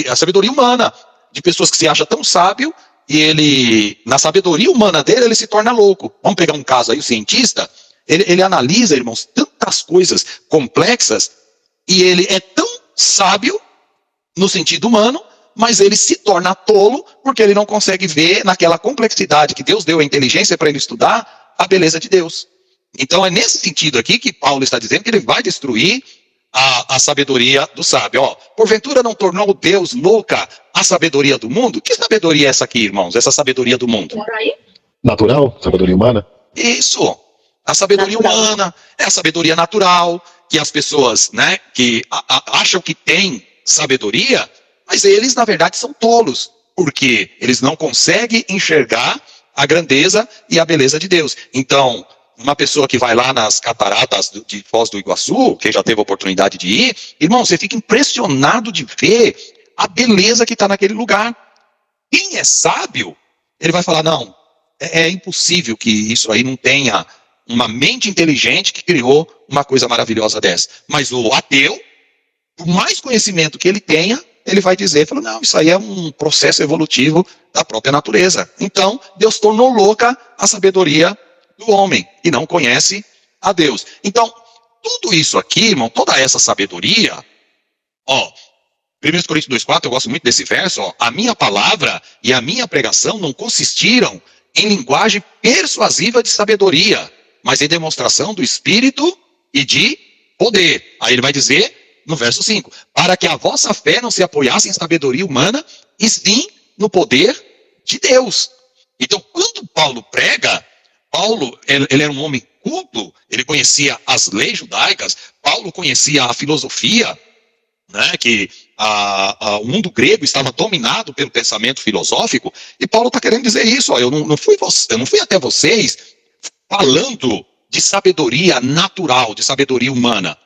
A sabedoria humana, de pessoas que se acham tão sábio, e ele, na sabedoria humana dele, ele se torna louco. Vamos pegar um caso aí, o cientista, ele analisa, irmãos, tantas coisas complexas, e ele é tão sábio, no sentido humano, mas ele se torna tolo, porque ele não consegue ver naquela complexidade que Deus deu a inteligência para ele estudar, a beleza de Deus. Então é nesse sentido aqui que Paulo está dizendo que ele vai destruir a sabedoria do sábio. Porventura não tornou Deus louca a sabedoria do mundo? Que sabedoria é essa aqui, irmãos? Essa sabedoria do mundo? Natural, sabedoria humana. Isso, a sabedoria humana, é a sabedoria natural, que as pessoas, né, que acham que têm sabedoria, mas eles, na verdade, são tolos, porque eles não conseguem enxergar a grandeza e a beleza de Deus. Então, uma pessoa que vai lá nas cataratas de Foz do Iguaçu, quem já teve a oportunidade de ir, irmão, você fica impressionado de ver a beleza que está naquele lugar. Quem é sábio, ele vai falar, não, é impossível que isso aí não tenha uma mente inteligente que criou uma coisa maravilhosa dessa. Mas o ateu, por mais conhecimento que ele tenha, ele vai dizer, fala, não, isso aí é um processo evolutivo da própria natureza. Então, Deus tornou louca a sabedoria do homem, e não conhece a Deus. Então, tudo isso aqui, irmão, toda essa sabedoria, 1 Coríntios 2,4, eu gosto muito desse verso, a minha palavra e a minha pregação não consistiram em linguagem persuasiva de sabedoria, mas em demonstração do Espírito e de poder. Aí ele vai dizer, no verso 5, para que a vossa fé não se apoiasse em sabedoria humana, e sim no poder de Deus. Então, quando Paulo prega, Paulo, ele era um homem culto, ele conhecia as leis judaicas, Paulo conhecia a filosofia, né, que o mundo grego estava dominado pelo pensamento filosófico, e Paulo está querendo dizer isso, eu não fui até vocês falando de sabedoria natural, de sabedoria humana.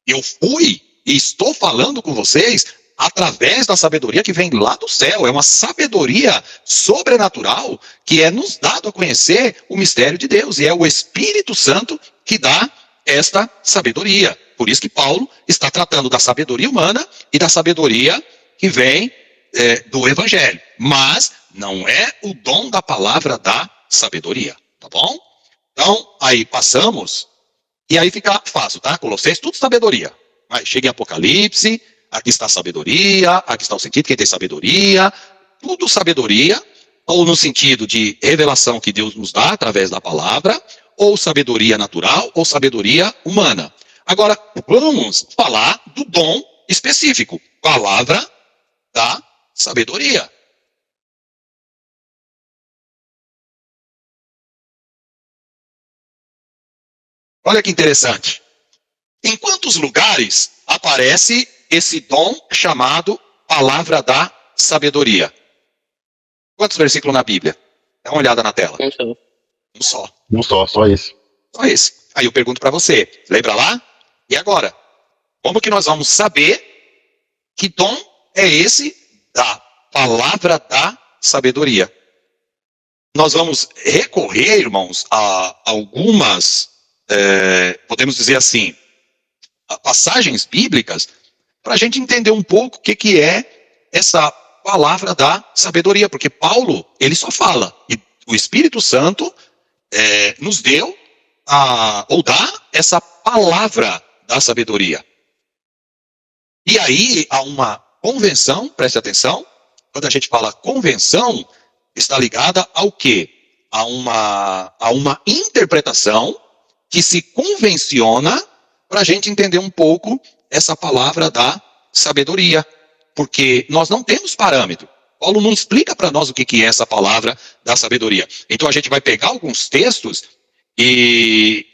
Eu fui e estou falando com vocês através da sabedoria que vem lá do céu. É uma sabedoria sobrenatural que é nos dado a conhecer o mistério de Deus. E é o Espírito Santo que dá esta sabedoria. Por isso que Paulo está tratando da sabedoria humana e da sabedoria que vem do Evangelho. Mas não é o dom da palavra da sabedoria. Tá bom? Então, aí passamos. E aí fica fácil, tá? Colossenses, tudo sabedoria. Aí chega em Apocalipse, aqui está a sabedoria, aqui está o sentido, quem tem sabedoria, tudo sabedoria, ou no sentido de revelação que Deus nos dá através da palavra, ou sabedoria natural, ou sabedoria humana. Agora, vamos falar do dom específico, palavra da sabedoria. Olha que interessante. Em quantos lugares aparece esse dom chamado palavra da sabedoria? Quantos versículos na Bíblia? Dá uma olhada na tela. Um só. Um só esse. Só esse. Aí eu pergunto para você, lembra lá? E agora? Como que nós vamos saber que dom é esse da palavra da sabedoria? Nós vamos recorrer, irmãos, a algumas, podemos dizer assim, passagens bíblicas, para a gente entender um pouco o que é essa palavra da sabedoria, porque Paulo, ele só fala, e o Espírito Santo nos deu, ou dá essa palavra da sabedoria. E aí há uma convenção, preste atenção, quando a gente fala convenção, está ligada ao quê? A uma interpretação que se convenciona para a gente entender um pouco essa palavra da sabedoria. Porque nós não temos parâmetro. Paulo não explica para nós o que é essa palavra da sabedoria. Então a gente vai pegar alguns textos e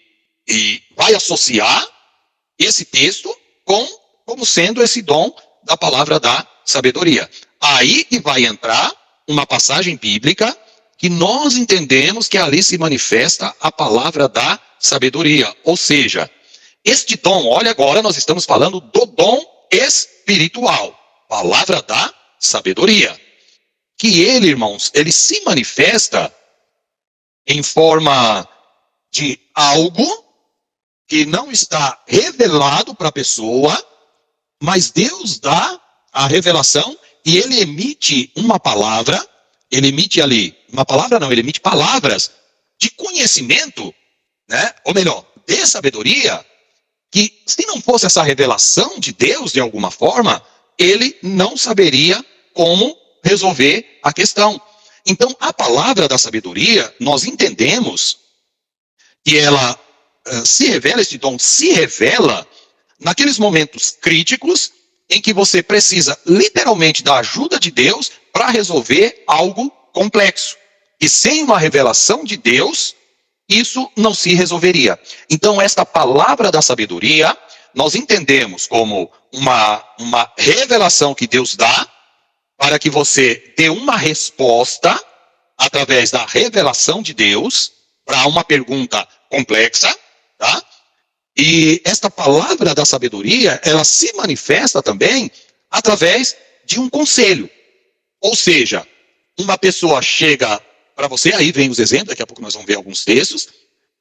vai associar esse texto como sendo esse dom da palavra da sabedoria. Aí que vai entrar uma passagem bíblica que nós entendemos que ali se manifesta a palavra da sabedoria. Ou seja, este dom, olha agora, nós estamos falando do dom espiritual. Palavra da sabedoria. Que ele, irmãos, ele se manifesta em forma de algo que não está revelado para a pessoa, mas Deus dá a revelação e ele emite uma palavra, ele emite ali, uma palavra não, ele emite palavras de conhecimento, né? Ou melhor, de sabedoria, que se não fosse essa revelação de Deus de alguma forma, ele não saberia como resolver a questão. Então, a palavra da sabedoria, nós entendemos que ela se revela, esse dom se revela naqueles momentos críticos em que você precisa literalmente da ajuda de Deus para resolver algo complexo. E sem uma revelação de Deus, isso não se resolveria. Então, esta palavra da sabedoria, nós entendemos como uma revelação que Deus dá para que você dê uma resposta através da revelação de Deus para uma pergunta complexa, tá? E esta palavra da sabedoria, ela se manifesta também através de um conselho. Ou seja, uma pessoa chega para você, aí vem os exemplos, daqui a pouco nós vamos ver alguns textos,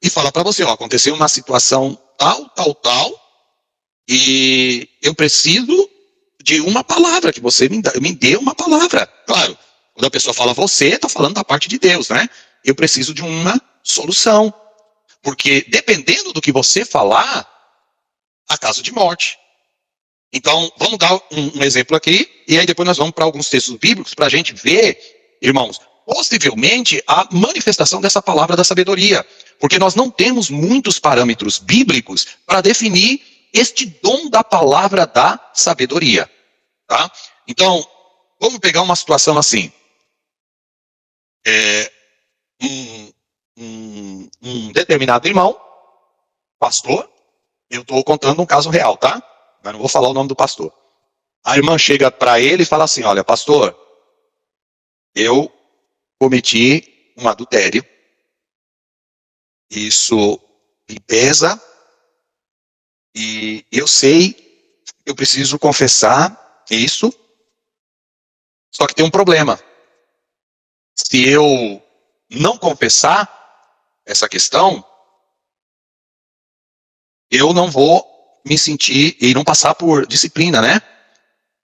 e fala para você, ó, aconteceu uma situação tal, e eu preciso de uma palavra, que você me dê uma palavra. Claro, quando a pessoa fala você, está falando da parte de Deus, né? Eu preciso de uma solução. Porque dependendo do que você falar, há caso de morte. Então, vamos dar um exemplo aqui, e aí depois nós vamos para alguns textos bíblicos para a gente ver, irmãos, possivelmente a manifestação dessa palavra da sabedoria. Porque nós não temos muitos parâmetros bíblicos para definir este dom da palavra da sabedoria. Tá? Então, vamos pegar uma situação assim. Um determinado irmão, pastor, eu estou contando um caso real, tá? Mas não vou falar o nome do pastor. A irmã chega para ele e fala assim, olha, pastor, eu cometi um adultério, isso me pesa, e eu sei, eu preciso confessar isso, só que tem um problema. Se eu não confessar essa questão, eu não vou me sentir e não passar por disciplina, né?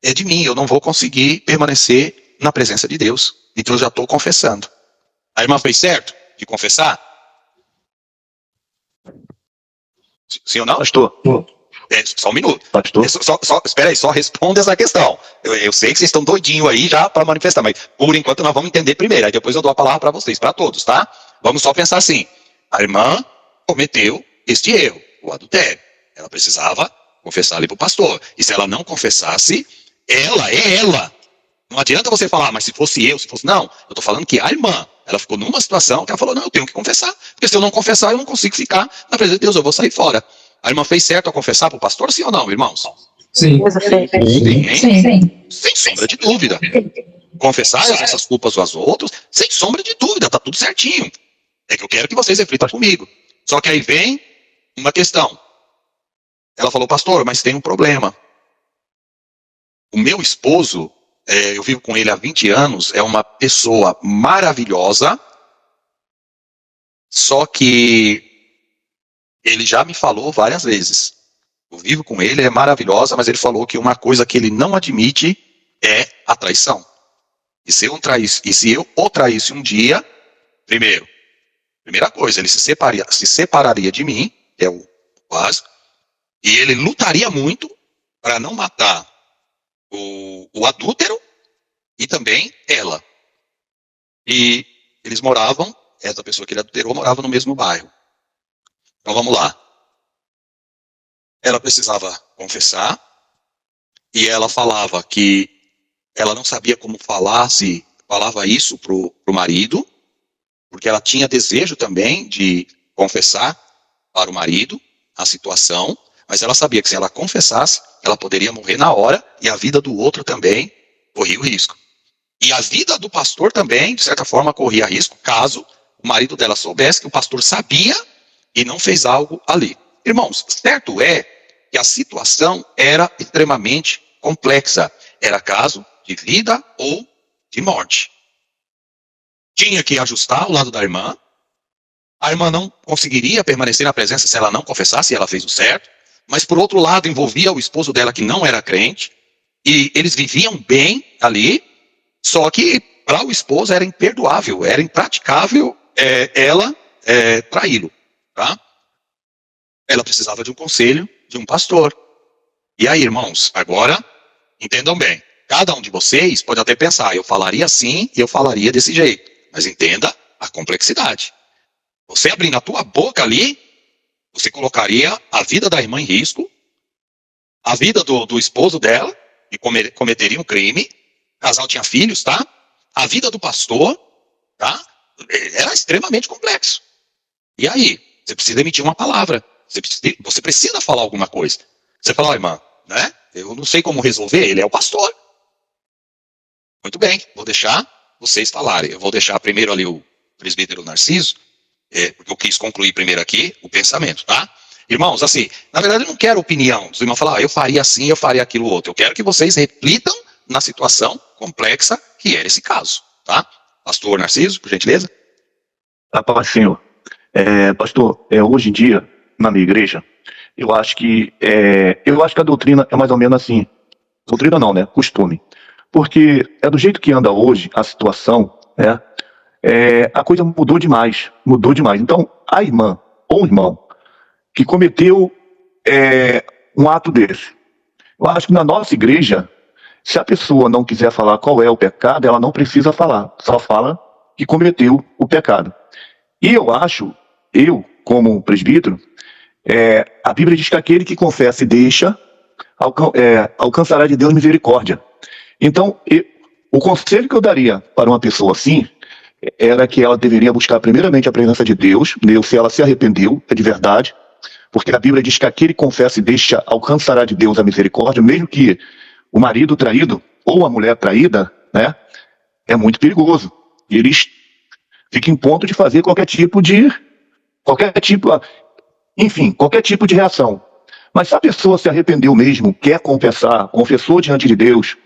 É de mim, eu não vou conseguir permanecer na presença de Deus. Então eu já estou confessando. A irmã fez certo de confessar? Sim ou não? Pastor. Só um minuto. Pastor. Espera aí, só responda essa questão. Eu sei que vocês estão doidinhos aí já para manifestar, mas por enquanto nós vamos entender primeiro. Aí depois eu dou a palavra para vocês, para todos, tá? Vamos só pensar assim. A irmã cometeu este erro, o adultério. Ela precisava confessar ali para o pastor. E se ela não confessasse, ela é ela. Não adianta você falar, mas se fosse eu, se fosse... Não, eu estou falando que a irmã, ela ficou numa situação que ela falou, não, eu tenho que confessar. Porque se eu não confessar, eu não consigo ficar na presença de Deus, eu vou sair fora. A irmã fez certo a confessar para o pastor, sim ou não, irmãos? Sim. Sim. Sem sombra de dúvida. Confessar as nossas culpas aos outros, sem sombra de dúvida, tá tudo certinho. É que eu quero que vocês reflitam comigo. Só que aí vem uma questão. Ela falou, pastor, mas tem um problema. O meu esposo, eu vivo com ele há 20 anos, é uma pessoa maravilhosa, só que ele já me falou várias vezes. Eu vivo com ele, é maravilhosa, mas ele falou que uma coisa que ele não admite é a traição. E se eu o traísse um dia, primeira coisa, ele se separaria de mim, que é o básico, e ele lutaria muito para não matar o adúltero e também ela. E eles moravam, essa pessoa que ele adulterou morava no mesmo bairro. Então vamos lá. Ela precisava confessar e ela falava que ela não sabia como falar, se falava isso pro marido, porque ela tinha desejo também de confessar para o marido a situação, mas ela sabia que se ela confessasse, ela poderia morrer na hora e a vida do outro também corria o risco. E a vida do pastor também, de certa forma, corria risco, caso o marido dela soubesse que o pastor sabia e não fez algo ali. Irmãos, certo é que a situação era extremamente complexa. Era caso de vida ou de morte. Tinha que ajustar o lado da irmã. A irmã não conseguiria permanecer na presença se ela não confessasse, e ela fez o certo. Mas, por outro lado, envolvia o esposo dela que não era crente. E eles viviam bem ali. Só que, para o esposo, era imperdoável, era impraticável ela traí-lo. Tá? Ela precisava de um conselho de um pastor. E aí, irmãos, agora, entendam bem. Cada um de vocês pode até pensar, eu falaria assim e eu falaria desse jeito. Mas entenda a complexidade. Você abrindo a tua boca ali, você colocaria a vida da irmã em risco, a vida do esposo dela, que cometeria um crime, o casal tinha filhos, tá? A vida do pastor, tá? Era extremamente complexo. E aí, você precisa emitir uma palavra. Você precisa falar alguma coisa. Você fala, irmã, né? Eu não sei como resolver, ele é o pastor. Muito bem, vou deixar vocês falarem. Eu vou deixar primeiro ali o presbítero Narciso, eu quis concluir primeiro aqui o pensamento, tá? Irmãos, assim, na verdade eu não quero opinião dos irmãos falar, eu faria assim, eu faria aquilo outro. Eu quero que vocês reflitam na situação complexa que é esse caso, tá? Pastor Narciso, por gentileza. A paz, Senhor. Pastor, hoje em dia, na minha igreja, eu acho que a doutrina é mais ou menos assim. Doutrina não, né? Costume. Porque é do jeito que anda hoje a situação, né? A coisa mudou demais. Então, a irmã ou o irmão que cometeu um ato desse, eu acho que na nossa igreja, se a pessoa não quiser falar qual é o pecado, ela não precisa falar. Só fala que cometeu o pecado. E eu acho, como presbítero, a Bíblia diz que aquele que confessa e deixa, alcançará de Deus misericórdia. Então, o conselho que eu daria para uma pessoa assim, era que ela deveria buscar primeiramente a presença de Deus, se ela se arrependeu, é de verdade, porque a Bíblia diz que aquele que confessa e deixa, alcançará de Deus a misericórdia, mesmo que o marido traído, ou a mulher traída, né, é muito perigoso. E eles ficam em ponto de fazer qualquer tipo de reação. Mas se a pessoa se arrependeu mesmo, quer confessar, confessou diante de Deus,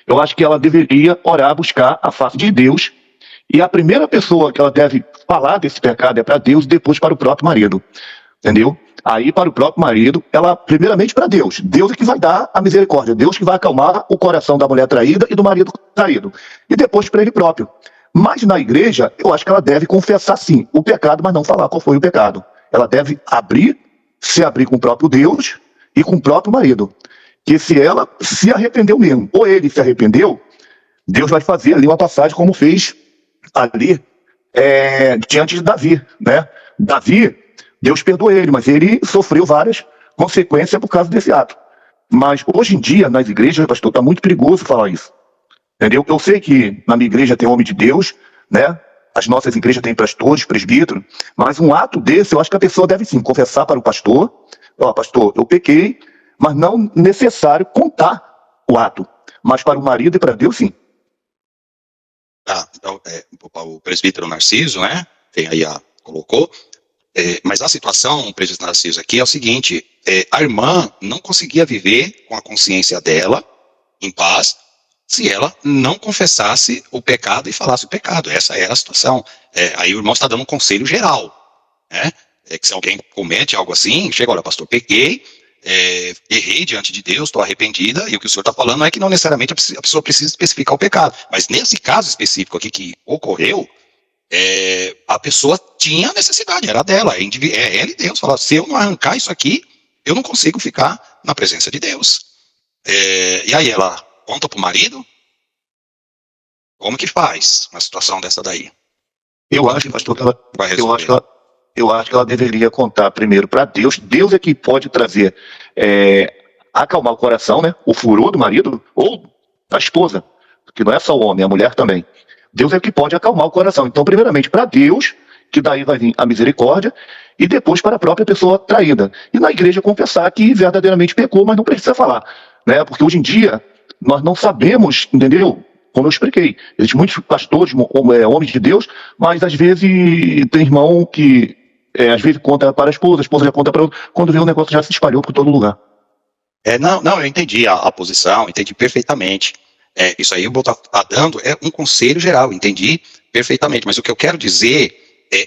eu acho que ela deveria orar, buscar a face de Deus, e a primeira pessoa que ela deve falar desse pecado é para Deus e depois para o próprio marido. Entendeu? Aí para o próprio marido, ela primeiramente para Deus. Deus é que vai dar a misericórdia, Deus que vai acalmar o coração da mulher traída e do marido traído. E depois para ele próprio. Mas na igreja, eu acho que ela deve confessar sim o pecado, mas não falar qual foi o pecado. Ela deve se abrir com o próprio Deus e com o próprio marido. Que se ela se arrependeu mesmo, ou ele se arrependeu, Deus vai fazer ali uma passagem como fez ali diante de Davi, né? Davi, Deus perdoou ele, mas ele sofreu várias consequências por causa desse ato. Mas hoje em dia, nas igrejas, pastor, está muito perigoso falar isso. Entendeu? Eu sei que na minha igreja tem homem de Deus, né? As nossas igrejas têm pastores, presbíteros, mas um ato desse, eu acho que a pessoa deve sim confessar para o pastor, pastor, eu pequei, mas não necessário contar o ato. Mas para o marido e para Deus, sim. Então, o presbítero Narciso, né? Tem aí colocou. Mas a situação, o presbítero Narciso aqui é o seguinte: a irmã não conseguia viver com a consciência dela em paz se ela não confessasse o pecado e falasse o pecado. Essa era a situação. Aí o irmão está dando um conselho geral, né? Que se alguém comete algo assim, chega, olha, pastor, pequei, errei diante de Deus, estou arrependida, e o que o senhor está falando é que não necessariamente a pessoa precisa especificar o pecado. Mas nesse caso específico aqui que ocorreu, a pessoa tinha necessidade, era dela, ela e Deus. Falava, se eu não arrancar isso aqui, eu não consigo ficar na presença de Deus. E aí ela conta para o marido? Como que faz uma situação dessa daí? Eu acho, pastor, eu acho que ela deveria contar primeiro para Deus. Deus é que pode trazer, acalmar o coração, né? O furor do marido ou da esposa, que não é só o homem, é a mulher também. Deus é que pode acalmar o coração. Então, primeiramente para Deus, que daí vai vir a misericórdia, e depois para a própria pessoa traída. E na igreja confessar que verdadeiramente pecou, mas não precisa falar, né? Porque hoje em dia nós não sabemos, entendeu? Como eu expliquei, existem muitos pastores, homens de Deus, mas às vezes tem irmão que às vezes conta para a esposa já conta para outro, quando vê o negócio já se espalhou por todo lugar. Não, eu entendi a posição, entendi perfeitamente. Isso aí eu vou estar dando um conselho geral, entendi perfeitamente. Mas o que eu quero dizer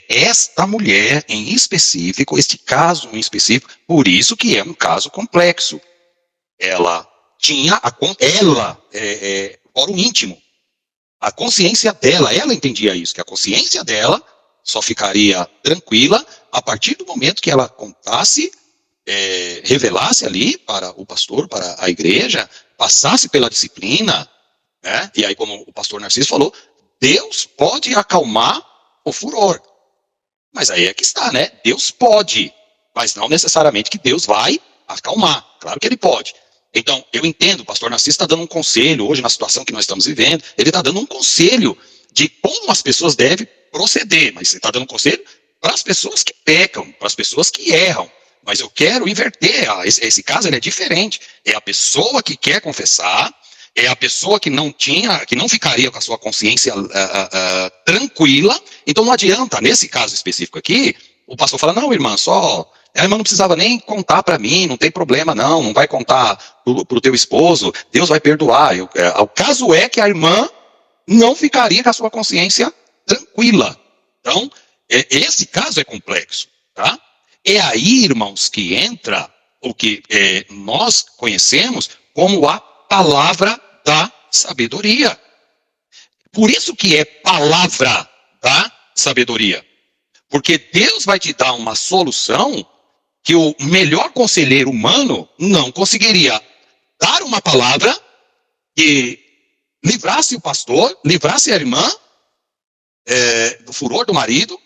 esta mulher em específico, este caso em específico, por isso que é um caso complexo. Ela tinha fora o íntimo, a consciência dela, ela entendia isso, que a consciência dela só ficaria tranquila a partir do momento que ela contasse, revelasse ali para o pastor, para a igreja, passasse pela disciplina, né? E aí, como o pastor Narciso falou, Deus pode acalmar o furor. Mas aí é que está, né? Deus pode, mas não necessariamente que Deus vai acalmar. Claro que ele pode. Então, eu entendo, o pastor Narciso está dando um conselho hoje na situação que nós estamos vivendo, ele está dando um conselho de como as pessoas devem proceder, mas ele está dando um conselho para as pessoas que pecam, para as pessoas que erram. Mas eu quero inverter, esse caso ele é diferente, é a pessoa que quer confessar, é a pessoa que não ficaria com a sua consciência tranquila. Então não adianta, nesse caso específico aqui, o pastor fala, não, irmã, a irmã não precisava nem contar para mim, não tem problema não vai contar pro teu esposo, Deus vai perdoar. O caso é que a irmã não ficaria com a sua consciência tranquila. Então, esse caso é complexo, tá? É aí, irmãos, que entra o que nós conhecemos como a palavra da sabedoria. Por isso que é palavra da sabedoria. Porque Deus vai te dar uma solução que o melhor conselheiro humano não conseguiria dar uma palavra que livrasse o pastor, livrasse a irmã do furor do marido,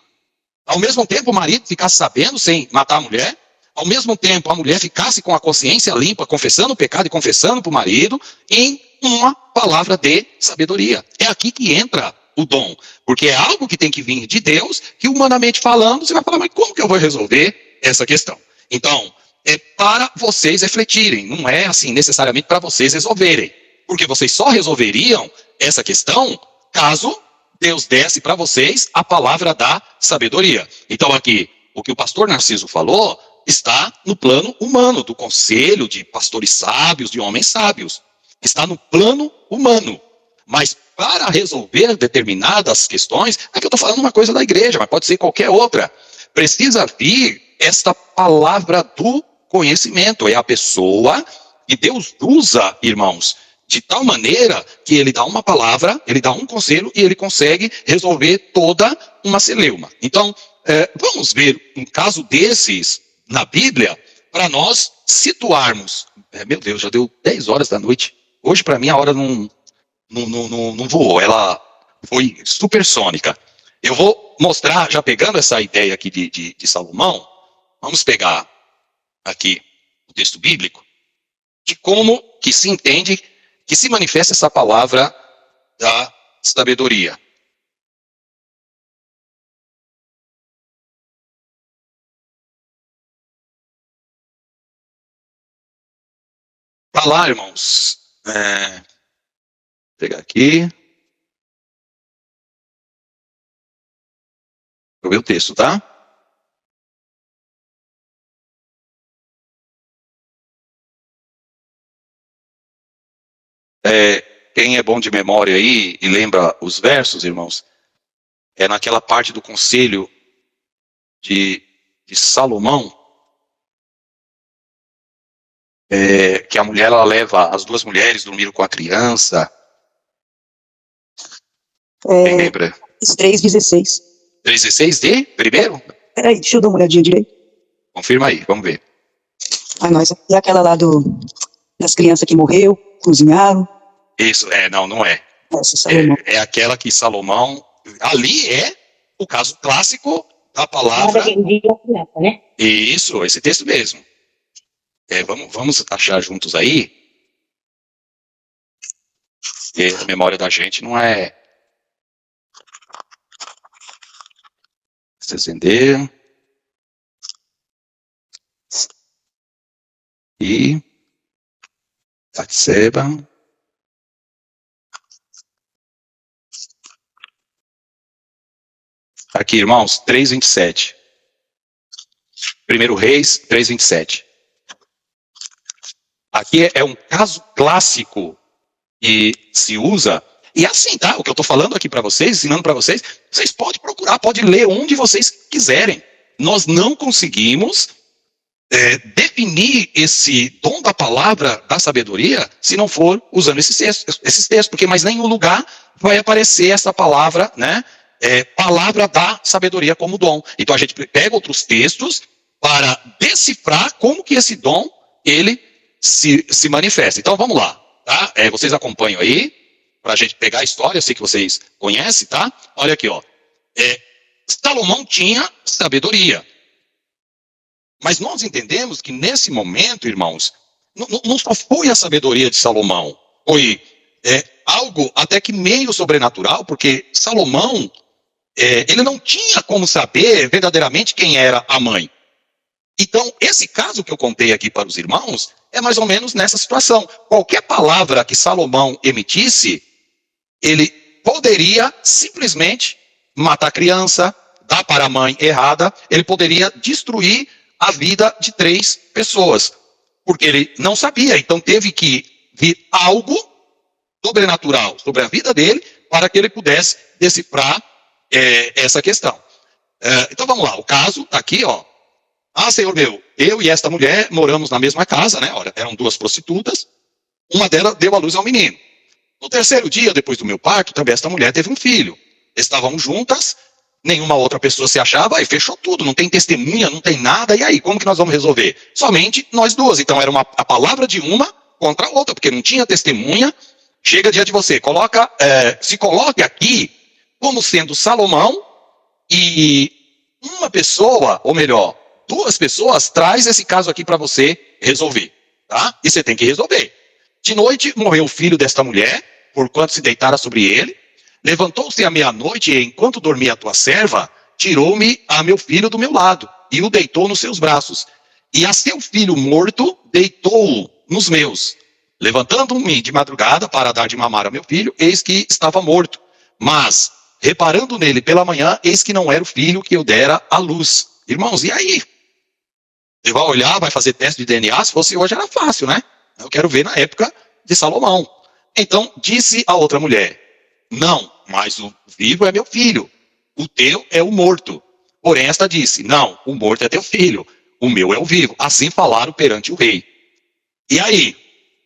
ao mesmo tempo o marido ficasse sabendo sem matar a mulher, ao mesmo tempo a mulher ficasse com a consciência limpa, confessando o pecado e confessando para o marido, em uma palavra de sabedoria. É aqui que entra o dom, porque é algo que tem que vir de Deus, que humanamente falando, você vai falar, mas como que eu vou resolver essa questão? Então, é para vocês refletirem, não é assim necessariamente para vocês resolverem, porque vocês só resolveriam essa questão caso Deus desse para vocês a palavra da sabedoria. Então aqui, o que o pastor Narciso falou está no plano humano, do conselho de pastores sábios, de homens sábios. Está no plano humano. Mas para resolver determinadas questões, aqui eu estou falando uma coisa da igreja, mas pode ser qualquer outra. Precisa vir esta palavra do conhecimento. É a pessoa que Deus usa, irmãos, de tal maneira que ele dá uma palavra, ele dá um conselho e ele consegue resolver toda uma celeuma. Então, vamos ver um caso desses na Bíblia para nós situarmos. Meu Deus, já deu 10 horas da noite. Hoje, para mim, a hora não voou, ela foi supersônica. Eu vou mostrar, já pegando essa ideia aqui de Salomão, vamos pegar aqui o texto bíblico, de como que se entende, que se manifesta essa palavra da sabedoria. Tá lá, irmãos. Vou pegar aqui. Vou ver o texto, tá? Quem é bom de memória aí e lembra os versos, irmãos, é naquela parte do conselho de Salomão, que a mulher, ela leva, as duas mulheres dormiram com a criança. Quem lembra? 3:16. 3:16 de primeiro? Peraí, deixa eu dar uma olhadinha direito. Confirma aí, vamos ver. E aquela lá das crianças que morreu, cozinharam. Isso, não é. Essa, Salomão. É aquela que Salomão, ali é o caso clássico da palavra. Né? Isso, esse texto mesmo. Vamos achar juntos aí. Porque a memória da gente não é. Se acender. E. Batseba. Aqui, irmãos, 3:27. 1 Reis 3:27. Aqui é um caso clássico que se usa, e assim, tá? O que eu estou falando aqui para vocês, ensinando para vocês, vocês podem procurar, podem ler onde vocês quiserem. Nós não conseguimos definir esse dom da palavra da sabedoria se não for usando esses textos, porque mais nenhum lugar vai aparecer essa palavra, né? Palavra da sabedoria como dom. Então a gente pega outros textos para decifrar como que esse dom, ele se manifesta. Então vamos lá, tá? Vocês acompanham aí, para a gente pegar a história, eu sei que vocês conhecem, tá? Olha aqui, ó. Salomão tinha sabedoria. Mas nós entendemos que nesse momento, irmãos, não só foi a sabedoria de Salomão, foi algo até que meio sobrenatural, porque Salomão, ele não tinha como saber verdadeiramente quem era a mãe. Então, esse caso que eu contei aqui para os irmãos, é mais ou menos nessa situação. Qualquer palavra que Salomão emitisse, ele poderia simplesmente matar a criança, dar para a mãe errada, ele poderia destruir a vida de 3 pessoas, porque ele não sabia, então teve que vir algo sobrenatural sobre a vida dele, para que ele pudesse decifrar essa questão. Então vamos lá, o caso está aqui, ó. Ah, Senhor meu, eu e esta mulher moramos na mesma casa, né? Olha, eram 2 prostitutas, uma delas deu à luz ao menino. No 3º dia, depois do meu parto, também esta mulher teve um filho. Estavam juntas, nenhuma outra pessoa se achava, e fechou tudo, não tem testemunha, não tem nada, e aí, como que nós vamos resolver? Somente nós 2, então era a palavra de uma contra a outra, porque não tinha testemunha. Chega diante de você, se coloque aqui como sendo Salomão, e uma pessoa, ou melhor, 2 pessoas, traz esse caso aqui para você resolver, tá? E você tem que resolver. De noite morreu o filho desta mulher, porquanto se deitara sobre ele. Levantou-se à meia-noite, e enquanto dormia a tua serva, tirou-me a meu filho do meu lado, e o deitou nos seus braços. E a seu filho morto, deitou-o nos meus. Levantando-me de madrugada para dar de mamar a meu filho, eis que estava morto. Mas, reparando nele pela manhã, eis que não era o filho que eu dera à luz. Irmãos, e aí? Você vai olhar, vai fazer teste de DNA, se fosse hoje era fácil, né? Eu quero ver na época de Salomão. Então, disse a outra mulher, não, mas o vivo é meu filho, o teu é o morto. Porém, esta disse, não, o morto é teu filho, o meu é o vivo. Assim falaram perante o rei. E aí,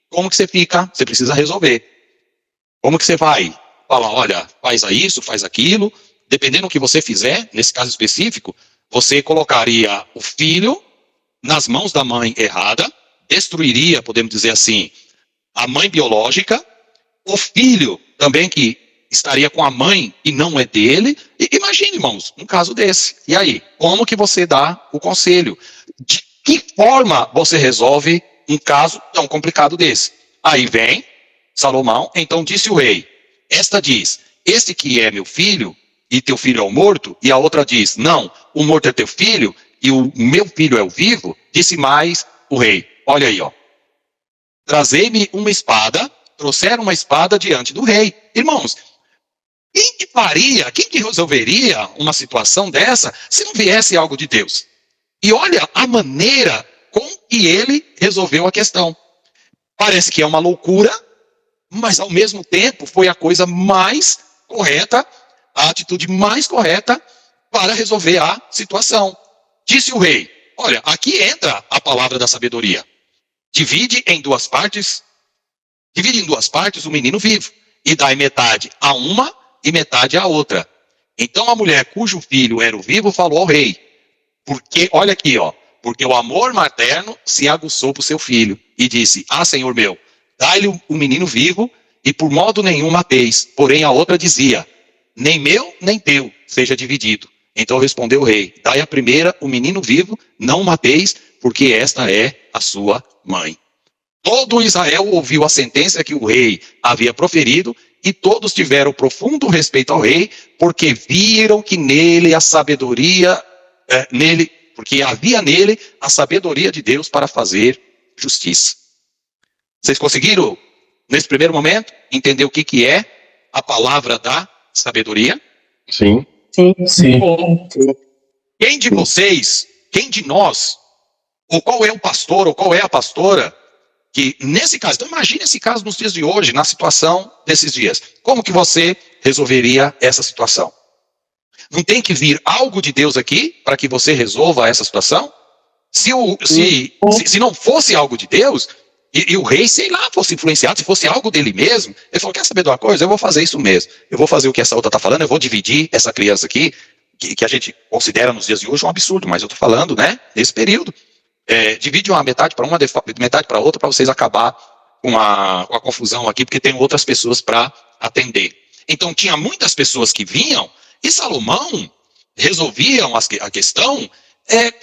como que você fica? Você precisa resolver. Como que você vai falar, olha, faz isso, faz aquilo. Dependendo do que você fizer, nesse caso específico, você colocaria o filho nas mãos da mãe errada, destruiria, podemos dizer assim, a mãe biológica, o filho também que estaria com a mãe e não é dele. E imagine, irmãos, um caso desse. E aí, como que você dá o conselho? De que forma você resolve um caso tão complicado desse? Aí vem Salomão, então disse o rei, esta diz, este que é meu filho, e teu filho é o morto, e a outra diz, não, o morto é teu filho, e o meu filho é o vivo, disse mais o rei, olha aí, ó, trazei-me uma espada, trouxeram uma espada diante do rei. Irmãos, quem que resolveria uma situação dessa, se não viesse algo de Deus? E olha a maneira com que ele resolveu a questão. Parece que é uma loucura, mas ao mesmo tempo foi a coisa mais correta, a atitude mais correta para resolver a situação. Disse o rei, olha, aqui entra a palavra da sabedoria. Divide em 2 partes o menino vivo, e dai metade a uma e metade a outra. Então a mulher cujo filho era o vivo falou ao rei, porque, olha aqui, ó, porque o amor materno se aguçou para o seu filho, e disse, senhor meu, dai-lhe o menino vivo, e por modo nenhum mateis. Porém a outra dizia, nem meu, nem teu, seja dividido. Então respondeu o rei, dai a primeira o menino vivo, não o mateis, porque esta é a sua mãe. Todo Israel ouviu a sentença que o rei havia proferido, e todos tiveram profundo respeito ao rei, porque viram que nele a sabedoria, porque havia nele a sabedoria de Deus para fazer justiça. Vocês conseguiram, nesse primeiro momento, entender o que é a palavra da sabedoria? Sim. Sim. Sim. Quem de vocês, quem de nós, ou qual é o pastor, ou qual é a pastora, que nesse caso, então imagine esse caso nos dias de hoje, na situação desses dias. Como que você resolveria essa situação? Não tem que vir algo de Deus aqui para que você resolva essa situação? Se não fosse algo de Deus, e o rei, sei lá, fosse influenciado, se fosse algo dele mesmo, ele falou, quer saber de uma coisa? Eu vou fazer isso mesmo. Eu vou fazer o que essa outra está falando, eu vou dividir essa criança aqui, que a gente considera nos dias de hoje um absurdo, mas eu estou falando, né, nesse período. Divide uma metade para uma, metade para outra, para vocês acabar com a confusão aqui, porque tem outras pessoas para atender. Então tinha muitas pessoas que vinham, e Salomão resolviam a questão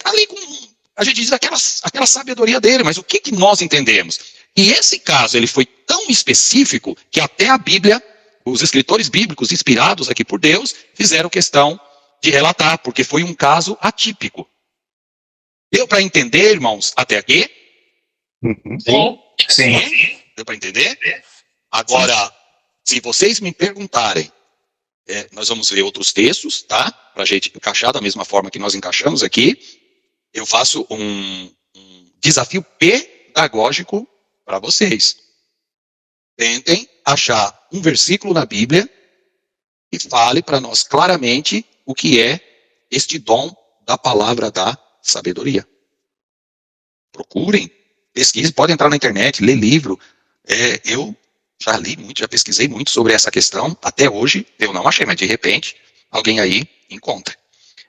ali com, a gente diz, aquela sabedoria dele, mas o que nós entendemos? E esse caso ele foi tão específico que até a Bíblia, os escritores bíblicos inspirados aqui por Deus, fizeram questão de relatar, porque foi um caso atípico. Deu para entender, irmãos, até aqui? Sim. Sim. Deu para entender? Agora, se vocês me perguntarem, nós vamos ver outros textos, tá? Para a gente encaixar da mesma forma que nós encaixamos aqui. Eu faço um desafio pedagógico para vocês. Tentem achar um versículo na Bíblia que fale para nós claramente o que é este dom da palavra da sabedoria. Procurem, pesquisem, podem entrar na internet, ler livro. Eu já li muito, já pesquisei muito sobre essa questão. Até hoje eu não achei, mas de repente alguém aí encontra.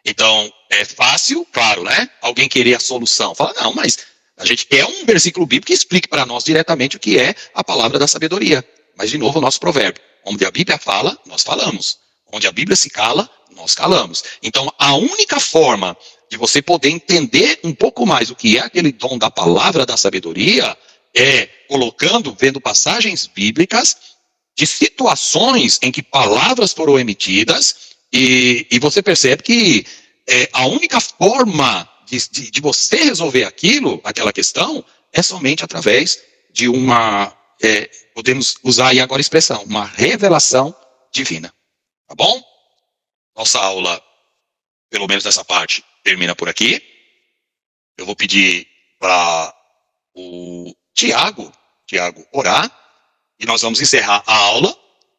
Então, é fácil, claro, né? Alguém querer a solução. Fala, não, mas a gente quer um versículo bíblico que explique para nós diretamente o que é a palavra da sabedoria. Mas, de novo, o nosso provérbio. Onde a Bíblia fala, nós falamos. Onde a Bíblia se cala, nós calamos. Então, a única forma de você poder entender um pouco mais o que é aquele dom da palavra da sabedoria é vendo passagens bíblicas de situações em que palavras foram emitidas e você percebe que a única forma de você resolver aquela questão, é somente através de podemos usar aí agora a expressão, uma revelação divina. Tá bom? Nossa aula, pelo menos nessa parte, termina por aqui. Eu vou pedir para o Tiago orar, e nós vamos encerrar a aula,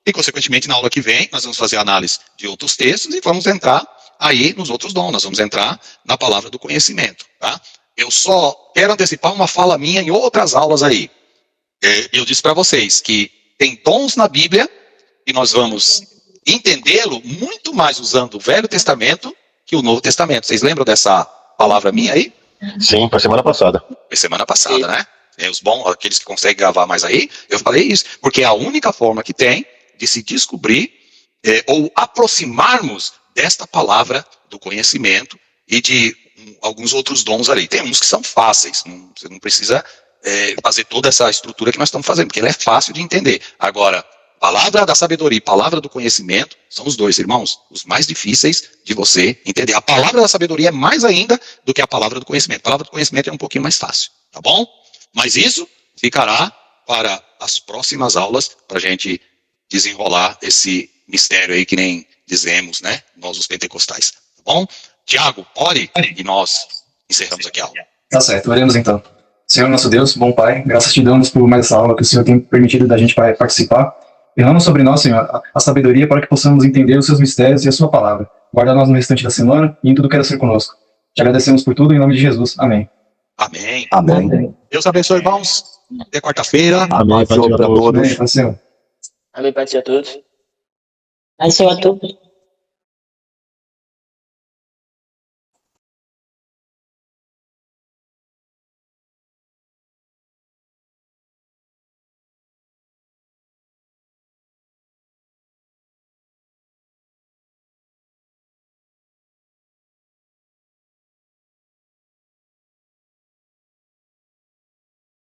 e consequentemente na aula que vem, nós vamos fazer análise de outros textos, e vamos entrar aí nos outros dons, nós vamos entrar na palavra do conhecimento, tá? Eu só quero antecipar uma fala minha em outras aulas aí. Eu disse para vocês que tem dons na Bíblia, e nós vamos entendê-lo muito mais usando o Velho Testamento que o Novo Testamento. Vocês lembram dessa palavra minha aí? Sim, para semana passada. Foi semana passada, né? Os bons, aqueles que conseguem gravar mais aí, eu falei isso, porque é a única forma que tem de se descobrir ou aproximarmos desta palavra do conhecimento e de alguns outros dons ali. Tem uns que são fáceis, você não precisa fazer toda essa estrutura que nós estamos fazendo, porque ele é fácil de entender. Agora, palavra da sabedoria e palavra do conhecimento são os dois, irmãos, os mais difíceis de você entender. A palavra da sabedoria é mais ainda do que a palavra do conhecimento. A palavra do conhecimento é um pouquinho mais fácil, tá bom? Mas isso ficará para as próximas aulas, para a gente desenrolar esse mistério aí que nem dizemos, né? Nós os pentecostais, tá bom? Tiago, ore e nós encerramos aqui a aula. Tá certo, oremos então. Senhor nosso Deus, bom Pai, graças te damos por mais essa aula que o Senhor tem permitido da gente participar. Derrama sobre nós, Senhor, a sabedoria para que possamos entender os seus mistérios e a sua palavra. Guarda nós no restante da semana e em tudo que queira ser conosco. Te agradecemos por tudo, em nome de Jesus. Amém. Amém. Amém. Deus abençoe, irmãos. Até quarta-feira. Amém, Senhor, para todos. Amém, Senhor. Amém, Pai, a todos. Aí, Senhor, a todos.